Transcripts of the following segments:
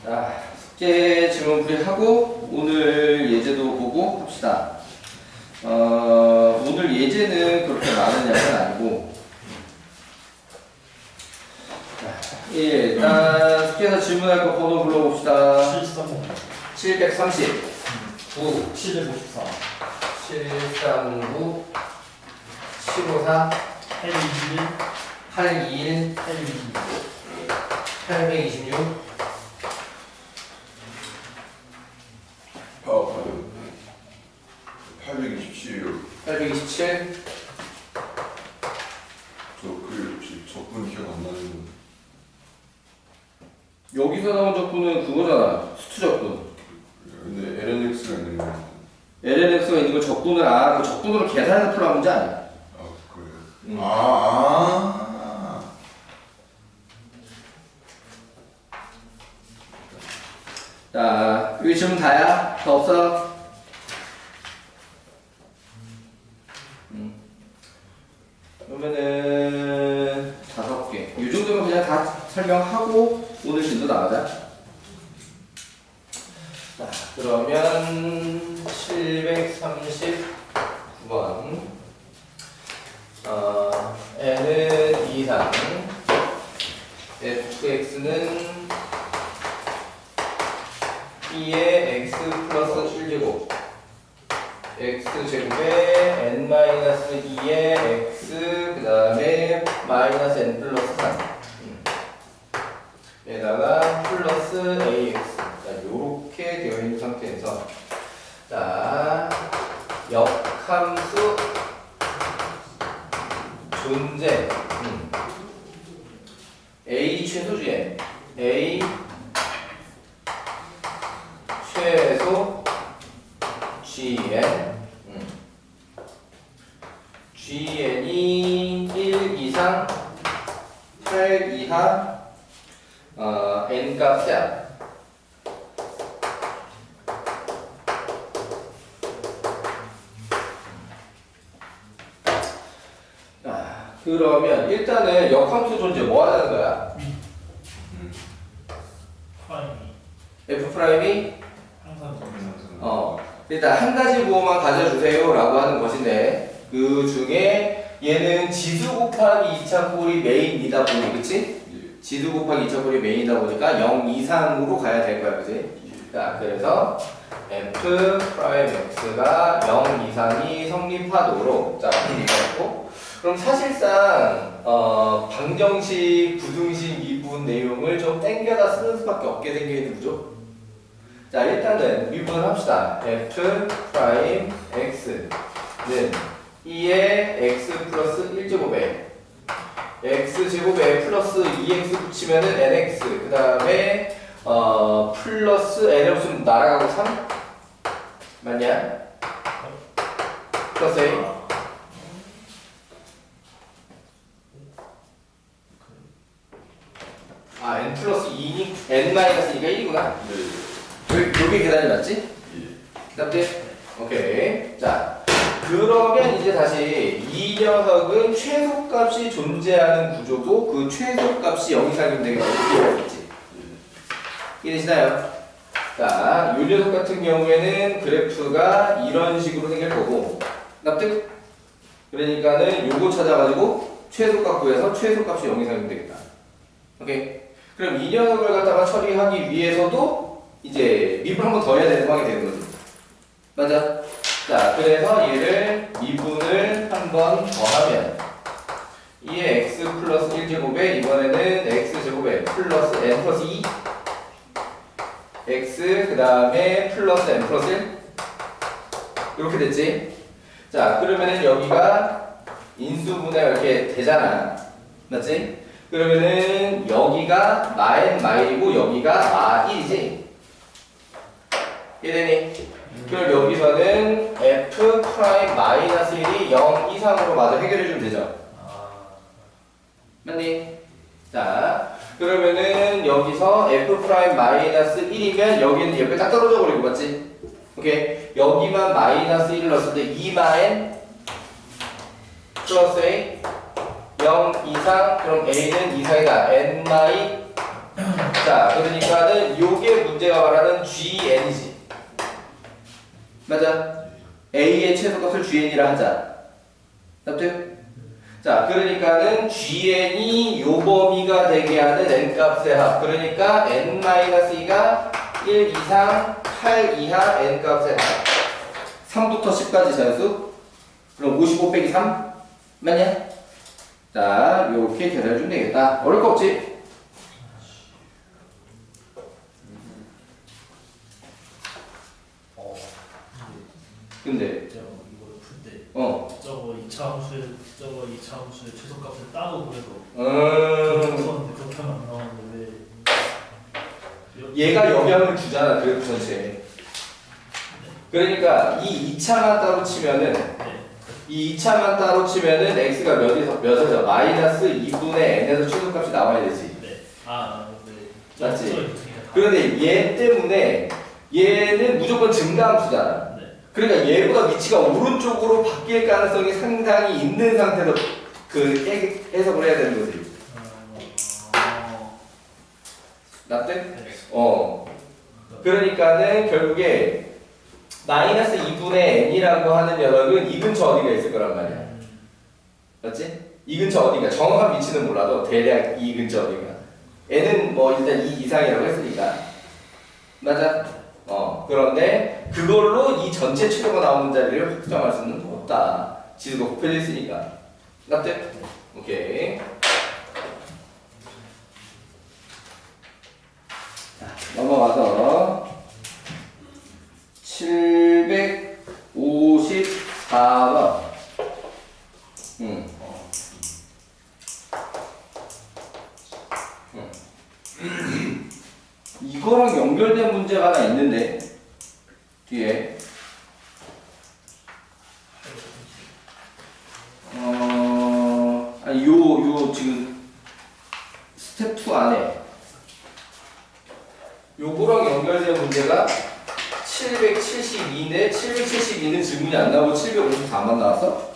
자, 숙제 질문풀이 하고 오늘 예제도 보고 합시다. 오늘 예제는 그렇게 많은 양은 아니고, 일단 숙제에서 질문할 거 번호 불러봅시다. 730 9 754 739 754 821 821 822 826 827. 827 그 혹시 적분 기억 안 나는. 여기서 나온 적분은 그거잖아. 수투 적분. 근데 LNX가 있는 거. LNX가 있는 거 적분을 그 적분으로 계산해서 풀어간 문제 아니야. 아 그래요. 자, 여기 질문 다야? 더 없어? 그러면은 5개. 이 정도면 그냥 다 설명하고 오늘 진도 나가자. 자, 그러면 739번. n은 2상, fx는 2의 x 플러스 1제곱 x제곱에 n-2의 x 그 다음에 마이너스 n 플러스 3 에다가 플러스 ax 요렇게 되어 있는 상태에서 자 역함수 존재 a 최소주의 a 최소 gn gn이 1 이상 8 이하 n 값이야. 그러면 일단은 역함수 존재 뭐 하자는 거야? f 프라임이 항상 일단 한 가지 부호만 가져주세요 라고 하는 것인데 그 중에 얘는 지수 곱하기 2차꼴이 메인이다 보니 그치? 지수 곱하기 2차꼴이 메인이다 보니까 0 이상으로 가야 될 거야 그치? 자 그래서 f 프라임 x가 0 이상이 성립하도록 자 이거 그럼 사실상 방정식, 부등식 미분 내용을 좀 땡겨다 쓰는 수밖에 없게 생겨있는 구조. 자 일단은 미분을 합시다. f 프라임 x는 2의 x 플러스 1제곱에 x제곱에 플러스 2x 붙이면은 nx 그 다음에 플러스 n을 붙이면 날아가고 3 맞냐? 플러스 a n 플러스 2니 n 마이너스 2가 1이구나. 여기 계산이 맞지? 답돼? 오케이. 자, 그러면 이제 다시 이 녀석은 최소값이 존재하는 구조고 그 최소값이 0 이상이면 되겠지. 이해되시나요? 자, 이 녀석 같은 경우에는 그래프가 이런 식으로 생길 거고 납득? 그러니까는 요거 찾아가지고 최소값 구해서 최소값이 0 이상이면 되겠다. 오케이. 그럼 이 녀석을 갖다가 처리하기 위해서도 이제 미분 한 번 더 해야 되는 상황이 되는 거지. 맞아? 자, 그래서 얘를 미분을 한 번 더 하면 2의 x 플러스 1제곱에 이번에는 x제곱에 플러스 n 플러스 2 x 그 다음에 플러스 n 플러스 1 이렇게 됐지? 자, 그러면은 여기가 인수분해가 이렇게 되잖아. 맞지? 그러면은 여기가 마엔 마일이고 여기가 마 1이지? 이해되니? 그럼 여기서는 f 프라임 마이너스 1이 0 이상으로 마저 해결해주면 되죠? 맞니? 자, 그러면은 여기서 f 프라임 마이너스 1이면 여기는 옆에 딱 떨어져 버리고 맞지? 오케이. 여기만 마이너스 1을 넣었을 때 2마엔 플러스 a 0 이상 그럼 a는 이상이다. n 마이 자, 그러니까는 요게 문제가 말하는 GN이지. 맞아? A의 최소값을 GN이라 하자. 납득? 자, 그러니까는 GN이 요 범위가 되게 하는 N값의 합. 그러니까 N-2가 1 이상 8 이하 N값의 합. 3부터 10까지 자연수. 그럼 55 빼기 3? 맞냐? 자, 요렇게 계산해주면 되겠다. 어려울 거 없지? 근데 제가 이거를 풀때 어. 저거 2차 함수의 최소값을 따로 그래서 음. 그렇게 하면 안 나오는데 왜 얘가 영향을 주잖아, 그래프 전체에. 그러니까 이 2차만 따로 치면은 네. 이 2차만 따로 치면은 x가 몇에서 마이너스 2분의 n에서 최소값이 나와야 되지. 네. 네. 맞지? 그런데 얘 때문에 얘는 무조건 증가함수잖아. 네. 그러니까 얘보다 위치가 오른쪽으로 바뀔 가능성이 상당히 있는 상태로 해석을 해야 되는 거지. 납득? 네. 그러니까는 결국에 마이너스 2분의 n이라고 하는 녀석은 이 근처 어디가 있을 거란 말이야. 맞지? 이 근처 어디가 정확한 위치는 몰라도 대략 이 근처 어디가. n은 뭐 일단 2 이상이라고 했으니까. 맞아? 그런데 그걸로 이 전체 최소가 나오는 자리를 확정할 수는 없다. 지수가 곱해져 있으니까. 납득? 오케이. 자, 넘어가서 754번. 이거랑 연결된 문제가 하나 있는데 뒤에 아니 요 지금 스텝 2 안에 요거랑 연결된 문제가 772인데 772는 질문이 안 나오고 754만 나왔어?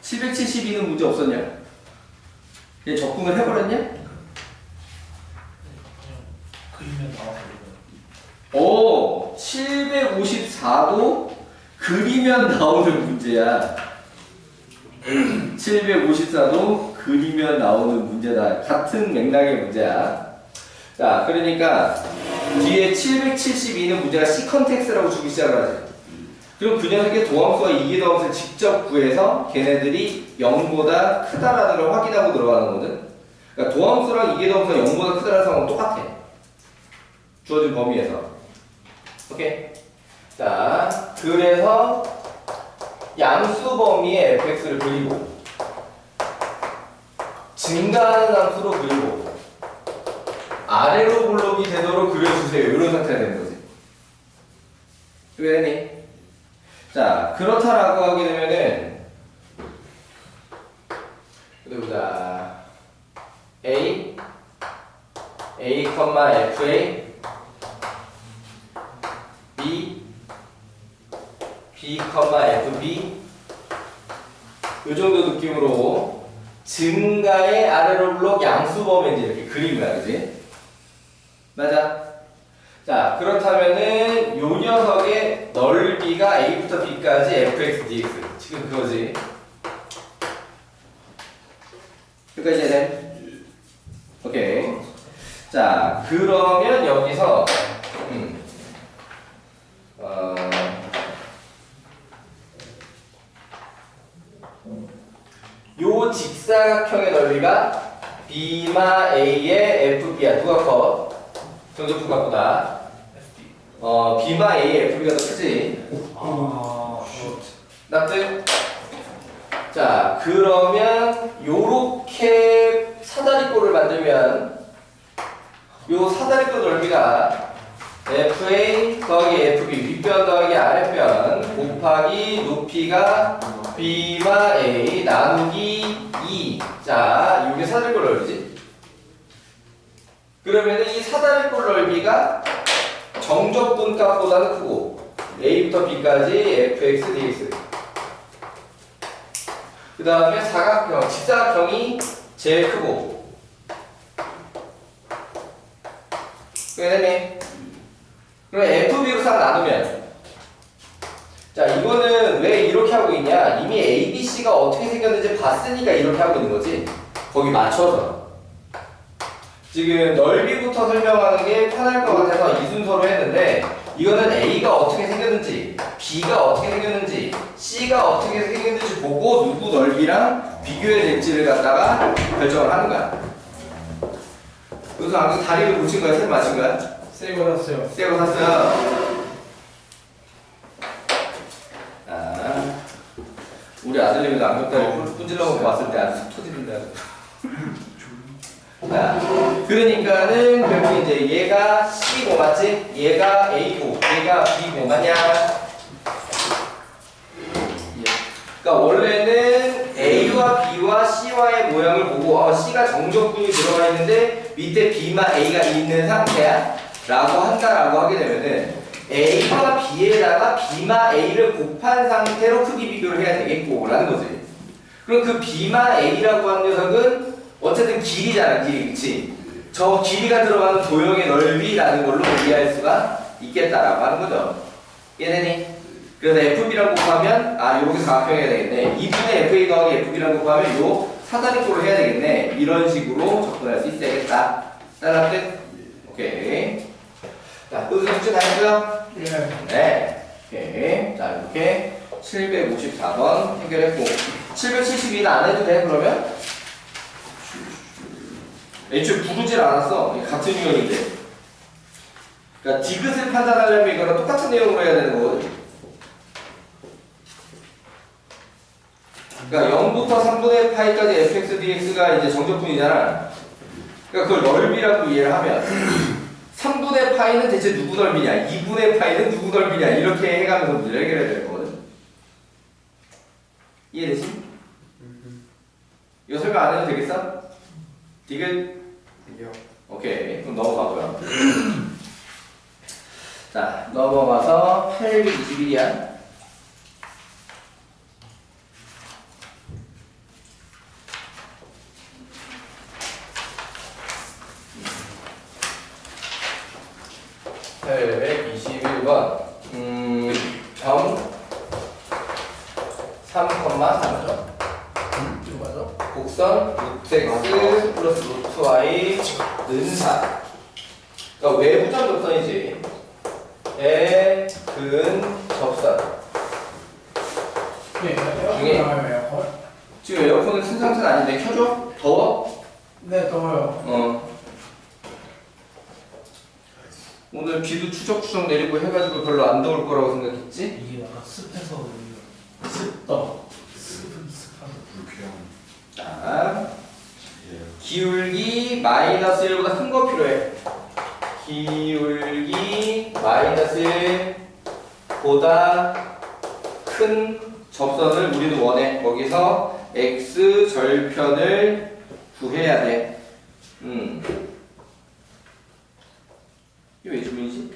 (772는) 문제 없었냐? 얘 적분을 해버렸냐? 그리면 나와요. 오, 754도 그리면 나오는 문제야. 754도 그리면 나오는 문제다. 같은 맥락의 문제야. 자, 그러니까 뒤에 772는 문제가 시컨텍스라고 주기 시작을 하지. 그럼 그 녀석의 도함수와 이기도함수를 직접 구해서 걔네들이 0보다 크다라는 걸 확인하고 들어가는 거거든. 그러니까 도함수랑 이기도함수가 0보다 크다라는 상황은 똑같아. 주어진 범위에서. 오케이? 자, 그래서 양수 범위의 fx를 그리고 증가하는 함수로 그리고 아래로 블록이 되도록 그려주세요. 이런 상태가 되는 거지. 왜니? 자, 그렇다라고 하게 되면은 어디 보자. a, fa, b, b, fb 이 정도 느낌으로 증가의 아래로 블록 양수 범위인지 이렇게 그리는 거야, 그지? 맞아. 자, 그렇다면은 요 녀석의 넓이가 a부터 b까지 fx, dx. 지금 그거지. 여기까지 이해돼? 오케이. 자, 그러면 여기서 요 직사각형의 넓이가 b마 a의 fb야. 누가 커? 정적분가 보다. b마 a의 fb가 더 크지? 납득? 자, 그러면 요렇게 사다리꼴을 만들면 요 사다리꼴 넓이가 fa 더하기 fb 윗변 더하기 아랫변 곱하기 높이가 b마 a 나누기 2. 자, 이게 사다리꼴 넓이지? 그러면은 이 사다리꼴 넓이가 정적분 값보다는 크고 a부터 b까지 fx, dx 다음에 사각형, 직사각형이 제일 크고. 그랬네. 그럼 FB로 싹 나누면. 자, 이거는 왜 이렇게 하고 있냐? 이미 ABC가 어떻게 생겼는지 봤으니까 이렇게 하고 있는 거지. 거기 맞춰서. 지금 넓이부터 설명하는 게 편할 것 같아서 이 순서로 했는데, 이거는 A가 어떻게 생겼는지, B가 어떻게 생겼는지, C가 어떻게 생겼는지 보고 누구 넓이랑 비교해야 될지를 갖다가 결정을 하는 거야. 그래서 아까 다리를 붙인 거야? 새 맞힌 거야? 세이버 샀어요. 새거 샀어요. 아, 우리 아들님이 안경다리 뿜질러고 봤을 때 아주 속 터지는데 아주. 자, 그러니까는 결국 이제 얘가 C고 맞지? 얘가 A고 얘가 B고 맞냐? 그러니까 원래는 A와 B와 C와의 모양을 보고 C가 정적분이 들어가 있는데 밑에 B만 A가 있는 상태야 라고 한다라고 하게 되면은 A와 B에다가 B만 A를 곱한 상태로 크기 비교를 해야 되겠고 라는 거지. 그럼 그 B만 A라고 하는 녀석은 어쨌든 길이잖아, 길이. 그치? 저 길이가 들어가는 도형의 넓이라는 걸로 이해할 수가 있겠다라고 하는 거죠. 이해되니? 그래서 FB라고 곱하면, 요렇게 사각형 해야 되겠네. 2분의 FA 더하기 FB라고 곱하면 요 사다리꼴을 해야 되겠네. 이런 식으로 접근할 수 있어야겠다. 따라 끝? 오케이. 자, 여기서 숙제 다 했고요? 네. 오케이. 자, 이렇게 754번 해결했고. 772는 안 해도 돼, 그러면? 애초에 부르질 않았어. 같은 유형인데. 그러니까 디귿을 판단하려면 이거랑 똑같은 내용으로 해야 되는 거거든. 그러니까 0부터 3분의 파이까지 fx dx가 이제 정적분이잖아. 그러니까 그걸 넓이라고 이해를 하면 3분의 파이는 대체 누구 넓이냐, 2분의 파이는 누구 넓이냐 이렇게 해가면서 문제를 해결해야 되는 거거든. 이해되지? 이거 설명 안 해도 되겠어? 디귿? 오케이. 그럼 넘어가고요. 자, 넘어가서 821이야. 혈액 21번 점 3,3죠? 이거 맞아? 곡선 루트 x 플러스 루트 y 는 4. 그러니까 외부점 접선이지. 에, 근, 접선. 네, 중에 에어컨. 지금 에어컨은 튼 상태는 아닌데 켜줘? 더워? 네, 더워요. 오늘 비도 추적추적 내리고 해가지고 별로 안 더울 거라고 생각했지? 이게 약간 습해서 습더. 습하다. 불쾌한. 자, 기울기 마이너스 1보다 큰 거 필요해. 기울기 마이너스 1보다 큰 접선을 우리도 원해. 거기서 x 절편을 구해야 돼. 이게 왜 주문이지?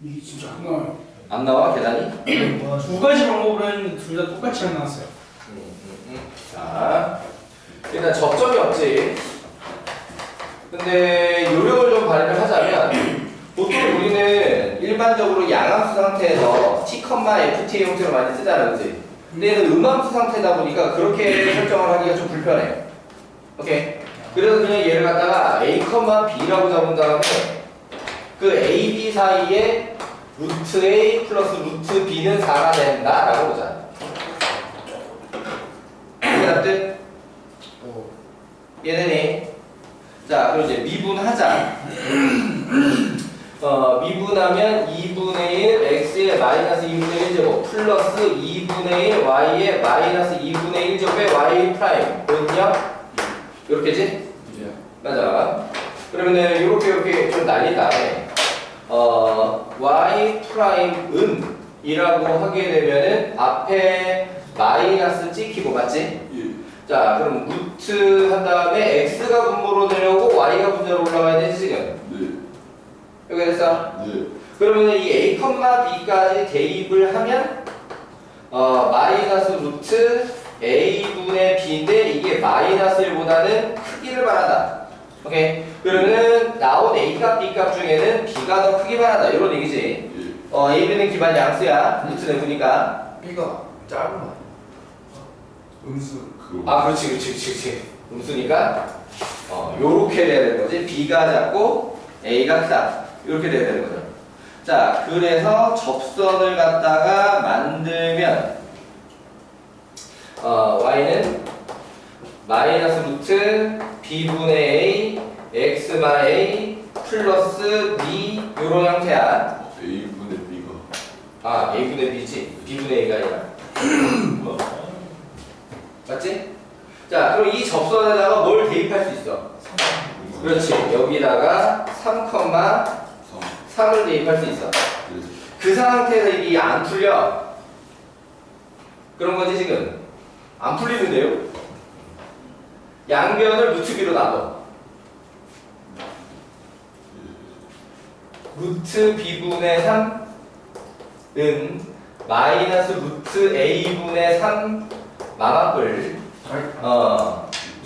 이게 진짜 안 나와요. 안 나와 계단이? 두 가지 방법으로 했는데 둘 다 똑같이 안 나왔어요. 자, 일단 접점이 없지. 근데 요령을 좀 발휘를 하자면 보통 우리는 일반적으로 양함수 상태에서 t, ft 형태로 많이 쓰잖아, 그치? 근데 얘는 음함수 상태다 보니까 그렇게 설정을 하기가 좀 불편해. 오케이? 그래서 그냥 얘를 갖다가 a, b라고 잡은 다음에 그 a, b 사이에 루트 a 플러스 루트 b는 4가 된다 라고 보자. 이해가 뜻? 이해되니? 자, 그럼 이제 미분하자. 미분하면 2분의 1 x의 마이너스 2분의 1제곱 플러스 2분의 1 y의 마이너스 2분의 1제곱의 y 프라임. 뭐냐? 요렇게지? 맞아. 그러면은 요렇게 좀 날린 다음에 y 프라임은 이라고 하게 되면은 앞에 마이너스 찍히고 맞지? 자, 그럼 루트 한 다음에 x가 분모로 내려오고 y가 분모로 올라가야 되지 지금? 네. 여기 됐어? 네. 그러면 이 a, b까지 대입을 하면 마이너스 루트 a분의 b인데 이게 마이너스 1보다는 크기를 말한다. 오케이. 그러면 나온 a값 b값 중에는 b가 더 크기 말한다. 이런 얘기지. ab는 기반 양수야. 루트 내보니까. B가 짧은 거 음수 그거. 아, 그렇지. 음수니까 요렇게 돼야 되는 거지. b가 작고 a가 크다. 이렇게 돼야 되는 거죠. 자, 그래서 접선을 갖다가 만들면 y는 마이너스 루트 b분의 a x마 a 플러스 b 요런 형태야. A분의 B가. 아, a분의 b지. b분의 a가 아니라. 맞지? 자, 그럼 이 접선에다가 뭘 대입할 수 있어? 그렇지. 여기다가 3,3을 대입할 수 있어. 그 상태에서 이게 안 풀려. 그런 거지 지금. 안 풀리는데요? 양변을 루트 b로 나눠. 루트 b분의 3은 마이너스 루트 a분의 3 마마뿔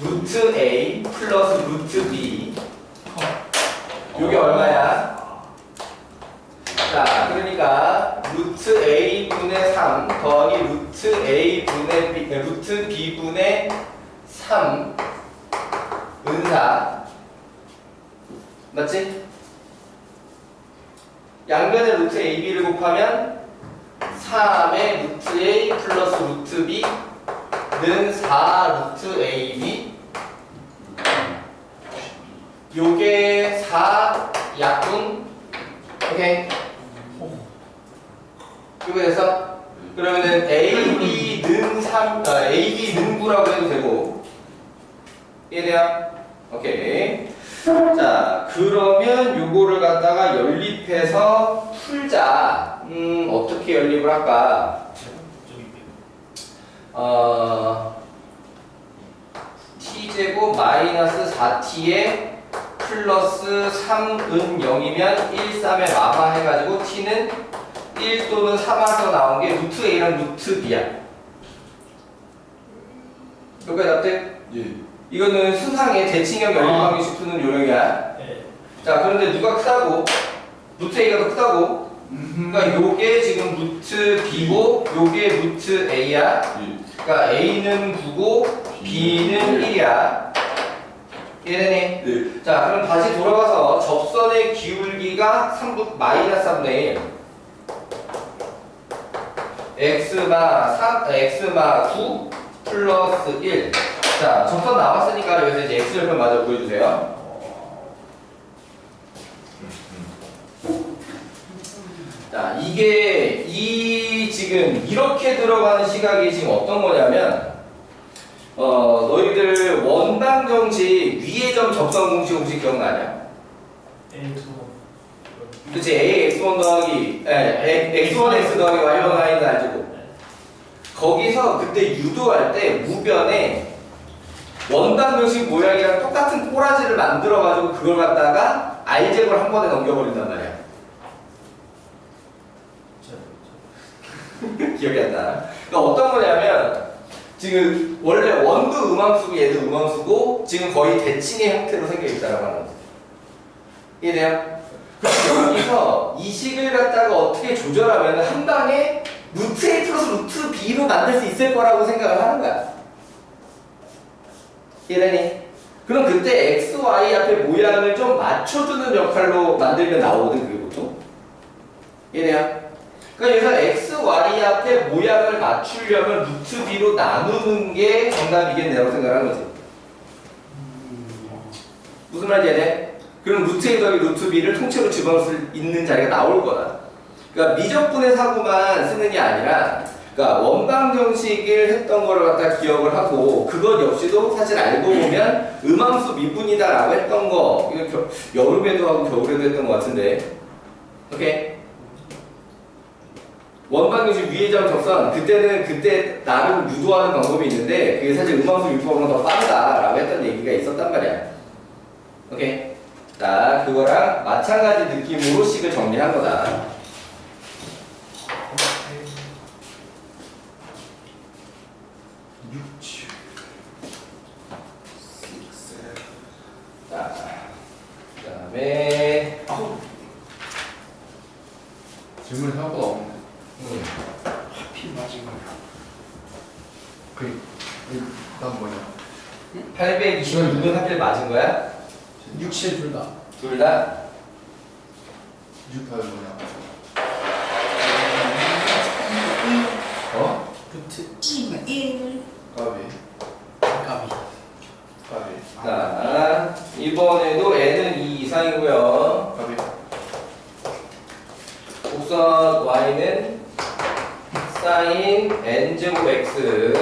루트 a 플러스 루트 b 요게 얼마야? 자, 그러니까 루트 a분의 3 더하기 루트 a분의 b, 루트 b분의 3 은사 맞지? 양변에 루트 ab를 곱하면 3의 루트 a 플러스 루트 b는 4 루트 ab 요게 4 약분 오케이 이거 됐어? 그러면은 ab는 3 ab는 9라고 해도 되고 이해돼요? 오케이 자 그러면 요거를 갖다가 연립해서 풀자 어떻게 연립을 할까 t제곱 마이너스 4t에 플러스 3은 0이면 1, 3에 마마 해가지고 t는 1 또는 3에서 나온 게 루트 a랑 루트 b야. 여기까지 납득? 예. 이거는 수상의 대칭형 연립방정식 푸는 요령이야. 네. 자 그런데 누가 크다고? 루트 a가 더 크다고? 그러니까 요게 지금 루트 b고 요게 루트 a야. 예. 그러니까 a는 9고 b는 1이야. 이해되니? 네. 자 그럼 다시 돌아가서 접선의 기울기가 마이너스 3분의 1 x마 9 플러스 1 자 접선 나왔으니까 여기서 이제 x절편 마저 구해주세요. 자 이게 지금 이렇게 들어가는 시각이 지금 어떤 거냐면 너희들 원방 정식 위의 점 접선 공식 혹시 기억나냐? 그치 a x1 더하기 x1 x 더하기 y1 y는 알지고 거기서 그때 유도할 때 무변에 원방 정식 모양이랑 똑같은 꼬라지를 만들어 가지고 그걸 갖다가 알제곱을 한 번에 넘겨버린단 말이야. 기억이 안 나. 그러니까 어떤 거냐면 지금 원래 원도 음함수고 얘도 음함수고 지금 거의 대칭의 형태로 생겨있다라고 하는 거지. 이해돼요? 그럼 여기서 이 식을 갖다가 어떻게 조절하면 한 방에 루트 A 플러스 루트 B로 만들 수 있을 거라고 생각을 하는 거야. 이해되니? 그럼 그때 X, Y 앞에 모양을 좀 맞춰주는 역할로 만들면 나오거든 그게 보통. 이해돼요? 그러니까 여기서 X, Y 앞에 모양을 맞추려면 루트 B로 나누는 게 정답이겠네라고 생각하는 거지. 무슨 말인지 이해돼? 그럼 루트 A 더하기 루트 B를 통째로 집어넣을 수 있는 자리가 나올 거다. 그러니까 미적분의 사고만 쓰는 게 아니라 그러니까 원방 정식을 했던 거를 갖다 기억을 하고 그것 역시도 사실 알고 보면 음함수 미분이다라고 했던 거 이거 여름에도 하고 겨울에도 했던 것 같은데 오케이? 원방 정식 위의 점 접선 그때는 그때 나름 유도하는 방법이 있는데 그게 사실 음함수 미분보다 더 빠르다라고 했던 얘기가 있었단 말이야. 오케이? 자 그거랑 마찬가지 느낌으로 식을 정리한 거다. 질문이 생각보다 없네. 하필 맞은 거. 난 뭐냐? 826은 하필 맞은 거야? 6, 7 둘 다. 둘 다? 28은 뭐냐? 어? 루트 2가 1. 까비. 까비. 까비. 자, 이번에도 n은 2 이상이고요. 까비. 곡선 y는 sin n제곱 x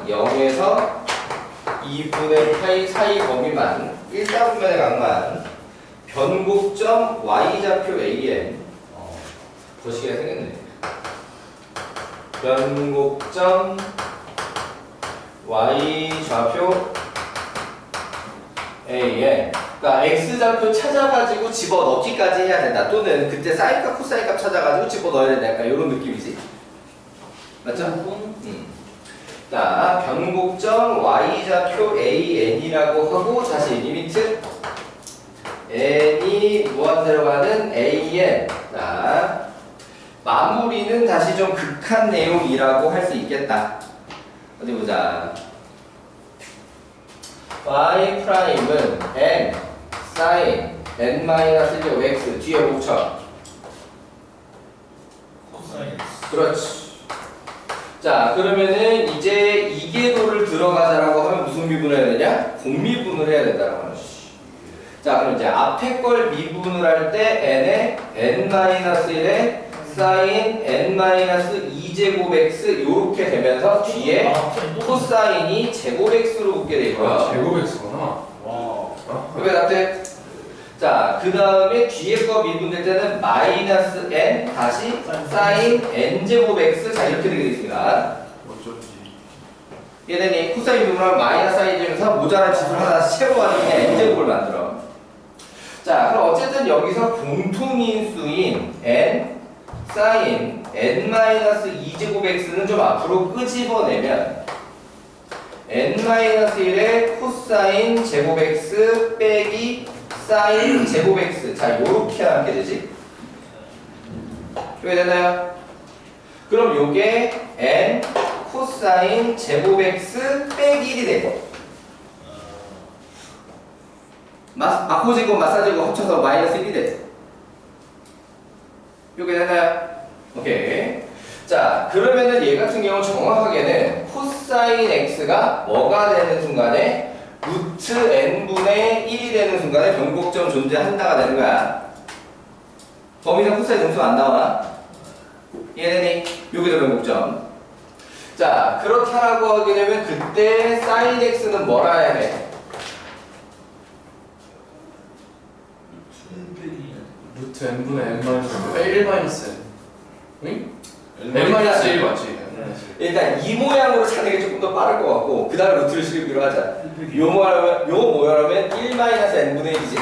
0에서 2분의 파이 사이 범위만 1다분면의 각만 변곡점 y좌표 an 거시기가 생겼네. 변곡점 y좌표 an 그러니까 x좌표 찾아가지고 집어넣기까지 해야 된다. 또는 그때 사인값 코사인값 찾아가지고 집어넣어야 된다. 약간 이런 느낌이지. 맞죠? 자, 변곡점 y좌표 an이라고 하고 다시 리미트 n이 무한대로 가는 an. 자, 마무리는 다시 좀 극한 내용이라고 할 수 있겠다. 어디 보자. y 프라임은 n sin n-1제곱 x 뒤에 목적. 코사인. 그렇지. 자, 그러면은 이제 이계도를 들어가자라고 하면 무슨 미분을 해야 되냐? 공미분을 해야 된다라고 하는 거지. 자, 그럼 이제 앞에 걸 미분을 할 때 n에 n-1에 sin n-2제곱 x 요렇게 되면서 뒤에 코사인이 제곱 x로 붙게 되고요. 제곱 x구나. 와. 왜 같아? 자, 그 다음에 뒤에 거 미분될 때는 마이너스 n 다시 사인 n제곱 x 자 이렇게 되게 되겠습니다. 어쩐지. 얘네는 코사인 미분하면 마이너스 i 되면서 모자란 지수를 하나 채워가지고 그냥 n제곱을 만들어. 자, 그럼 어쨌든 여기서 공통인수인 n 사인 n-2제곱 x는 좀 앞으로 끄집어내면 n-1의 코사인 제곱 x 빼기 사인 제곱 x 자 요렇게 하게 되지. 이해가 되나요? 그럼 요게 n 코사인 제곱 x 빼기 1이 되고 마코제곱 마사제곱 합쳐서 마이너스 1이 돼. 요게 되나요? 오케이. 자, 그러면은 얘 같은 경우는 정확하게는 코사인 x가 뭐가 되는 순간에 루트 n분의 1이 되는 순간에 변곡점 존재한다가 되는 거야. 범위상 코사인 점수 안 나와. 얘네니 여기서 변곡점. 자, 그렇다라고 하게 되면 그때 sin x는 뭐라 해야 돼? 루트 n분의 n 마이너스 1 마이너스 n. 응? n n 마이너스 1 맞지? 일단 이 모양으로 찾는 게 조금 더 빠를 것 같고 그 다음에 루트를 실기로 하자. 요 모양하면 1-n분의 1이지.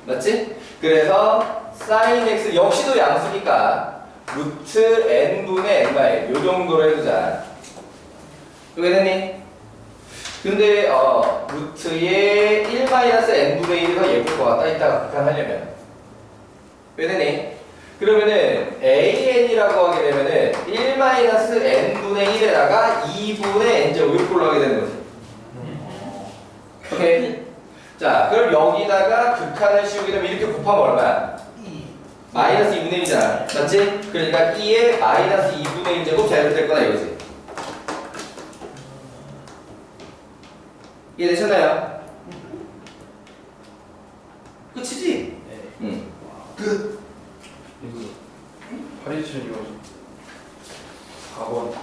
맞지? 그래서 sin x 역시도 양수니까 루트 n분의 n-1 요 정도로 해두자. 이게 되니? 근데 루트의 1-n분의 1이 더 예쁠 것 같다. 이따가 극한하려면 왜 되니? 그러면은 an이라고 하게 되면은 1-n분의 1에다가 2분의 n제곱 이렇게 올라가게 되는 거지. 오케이? 자, 그럼 여기다가 극한을 씌우게 되면 이렇게 곱하면 얼마야? 마이너스 2분의 1이잖아. 맞지? 그러니까 2에 마이너스 2분의 1제곱 자 이렇게 될 거다 이거지. 이해되셨나요? 끝이지? 네. 응. 끝. 이거 827 이거 4번.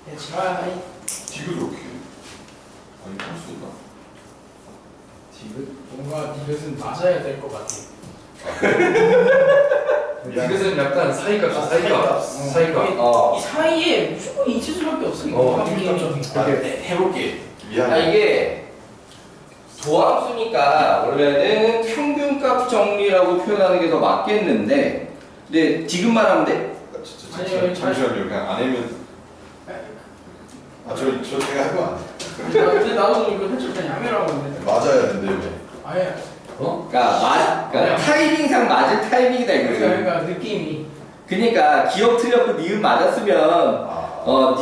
That's right. 디귿 어떻게? 아니 풀수 있나? 디귿? 뭔가 디귿은 맞아야 될 것 같아. 디귿은 약간 사이값 사이값 사이값. 이 사이에 무조건 이 지수밖에 없으니까. 해볼게. 아, 이게 도함수니까 원래는 평균값 정리라고 표현하는 게 더 맞겠는데 근데 디귿만 하면 돼? 아니요, 잠시만요. 그냥 안 하면 저 제가 하면 안 돼. 근데 나도 이거 살짝 그냥 야매라고 했는데. 맞아야 되는데 왜? 아예. 그러니까 타이밍상 맞을 타이밍이다 이거지. 그러니까 느낌이. 그러니까 기억 틀렸고 니은 맞았으면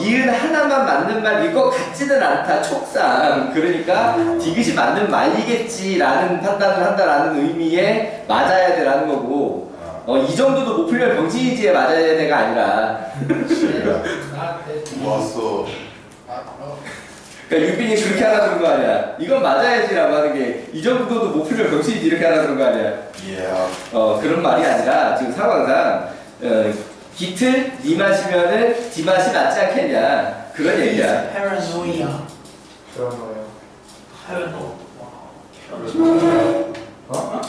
니은 하나만 맞는 말일 것 같지는 않다, 촉상. 그러니까 디귿이 맞는 말이겠지라는 판단을 한다라는 의미에 맞아야 돼라는 거고, 이 정도도 못 풀면 병신이지에 맞아야 돼가 아니라. 왔어. 그러니까 유빈이 그렇게 하라 그런 거 아니야. 이건 맞아야지라고 하는 게, 이 정도도 못 풀면 병신이지 이렇게 하라 그런 거 아니야. 그런 말이 아니라 지금 상황상 기틀 니 마시면은 디 맛이 낫지 않겠냐, 그런 얘기야. 파라노이아. 그런 거예요. 파라노.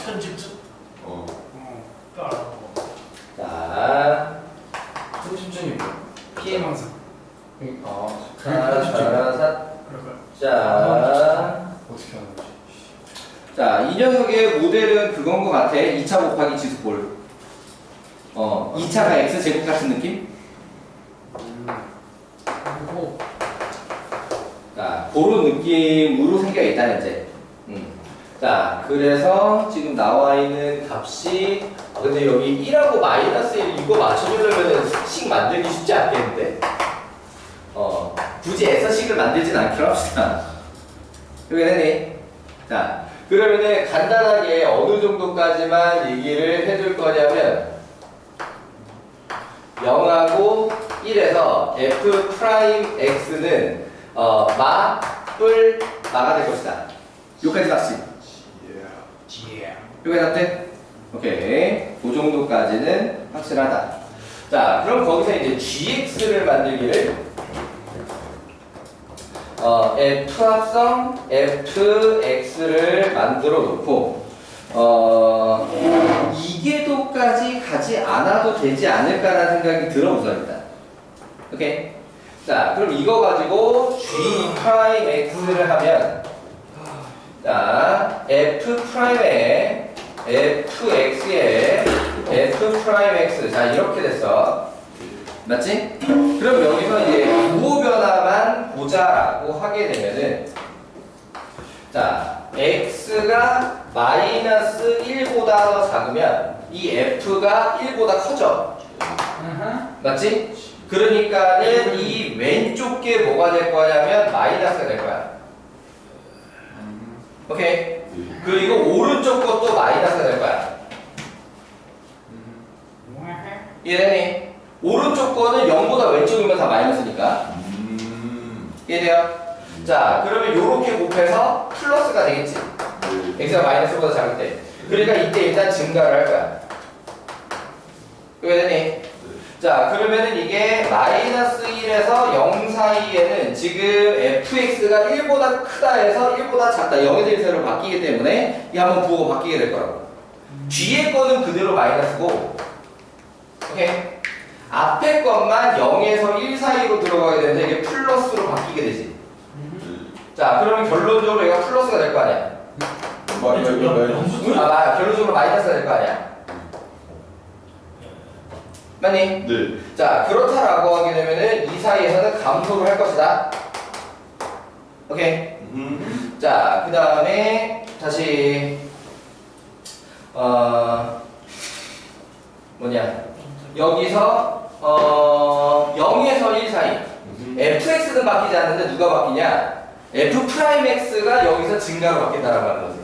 편집증. 파라노. 자, 편집증이 뭐야? 피해망상. 자, 어떻게 하는 거지? 자, 이 녀석의 모델은 그건 것 같아. 2차 곱하기 지수볼. 2차가 x제곱 같은 느낌? 그리고 자, 그런 느낌으로 생겨 있다, 현재. 자, 그래서 지금 나와 있는 값이, 근데 여기 1하고 마이너스 1 이거 맞춰주려면 식 만들기 쉽지 않겠는데? 굳이 애서식을 만들진 않기로 합시다. 여기 되네. 자, 그러면은 간단하게 어느 정도까지만 얘기를 해줄 거냐면, 0하고 1에서 f'x는 마가 될 것이다. 여기까지 맞지? 여기까지 맞대? 오케이. 그 정도까지는 확실하다. 자, 그럼 거기서 이제 gx를 만들기를 f 합성 fx를 만들어 놓고 이계도까지 가지 않아도 되지 않을까라는 생각이 들어 우선이다. 오케이. 자, 그럼 이거 가지고 g 프라임 x를 하면, 자, f 프라임에 fx에 f 프라임 x, 자 이렇게 됐어. 맞지? 그럼 여기서 이제 부호 변화만 보자라고 하게 되면은, 자, x가 마이너스 1보다 더 작으면 이 f가 1보다 커져. 맞지? 그러니까는 이 왼쪽 게 뭐가 될 거냐면 마이너스가 될 거야. 오케이? 그리고 오른쪽 것도 마이너스가 될 거야. 이해되니? 오른쪽 거는 0보다 왼쪽이면 다 마이너스니까. 이해돼요? 자, 그러면 요렇게 곱해서 플러스가 되겠지. x가 마이너스보다 작을 때. 그러니까 이때 일단 증가를 할 거야. 이해되니? 자, 그러면은 이게 마이너스 1에서 0 사이에는 지금 fx가 1보다 크다 해서 1보다 작다, 0에서 1사이로 바뀌기 때문에 이 한번 부호가 바뀌게 될 거라고. 뒤에 거는 그대로 마이너스고, 오케이? 앞에 것만 0에서 1 사이로 들어가게 되는데 이게 플러스로 바뀌게 되지. 자, 그러면 결론적으로 얘가 플러스가 될 거 아니야? 결론적으로 마이너스가 될 거 아니야? 맞니? 네. 자, 그렇다라고 하게 되면은 이 사이에서는 감소를 할 것이다. 오케이? 자, 그 다음에 다시 여기서 0에서 1 사이 fx는 바뀌지 않는데 누가 바뀌냐? f'x가 여기서 증가로 바뀐다라고 하는 거지.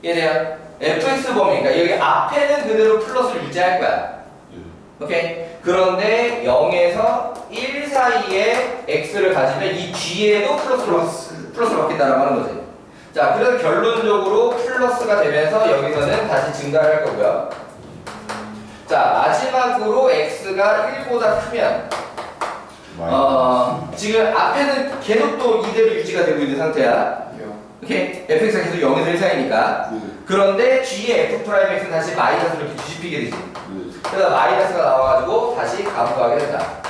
이해돼요? fx 범위니까 여기 앞에는 그대로 플러스를 유지할 거야. 오케이? 그런데 0에서 1 사이에 x를 가지면 이 뒤에도 플러스로 바뀐다라고 하는 거지. 자, 그래서 결론적으로 플러스가 되면서 여기서는 다시 증가를 할 거고요. 자, 마지막으로 x가 1보다 크면 지금 앞에는 계속 또 이대로 유지가 되고 있는 상태야. 오케이? fx가 계속 0에서 1 사이니까. 그런데 뒤에 f'x는 다시 마이너스로 이렇게 뒤집히게 되지. 그래서 마이너스가 나와가지고 다시 감소하게 된다.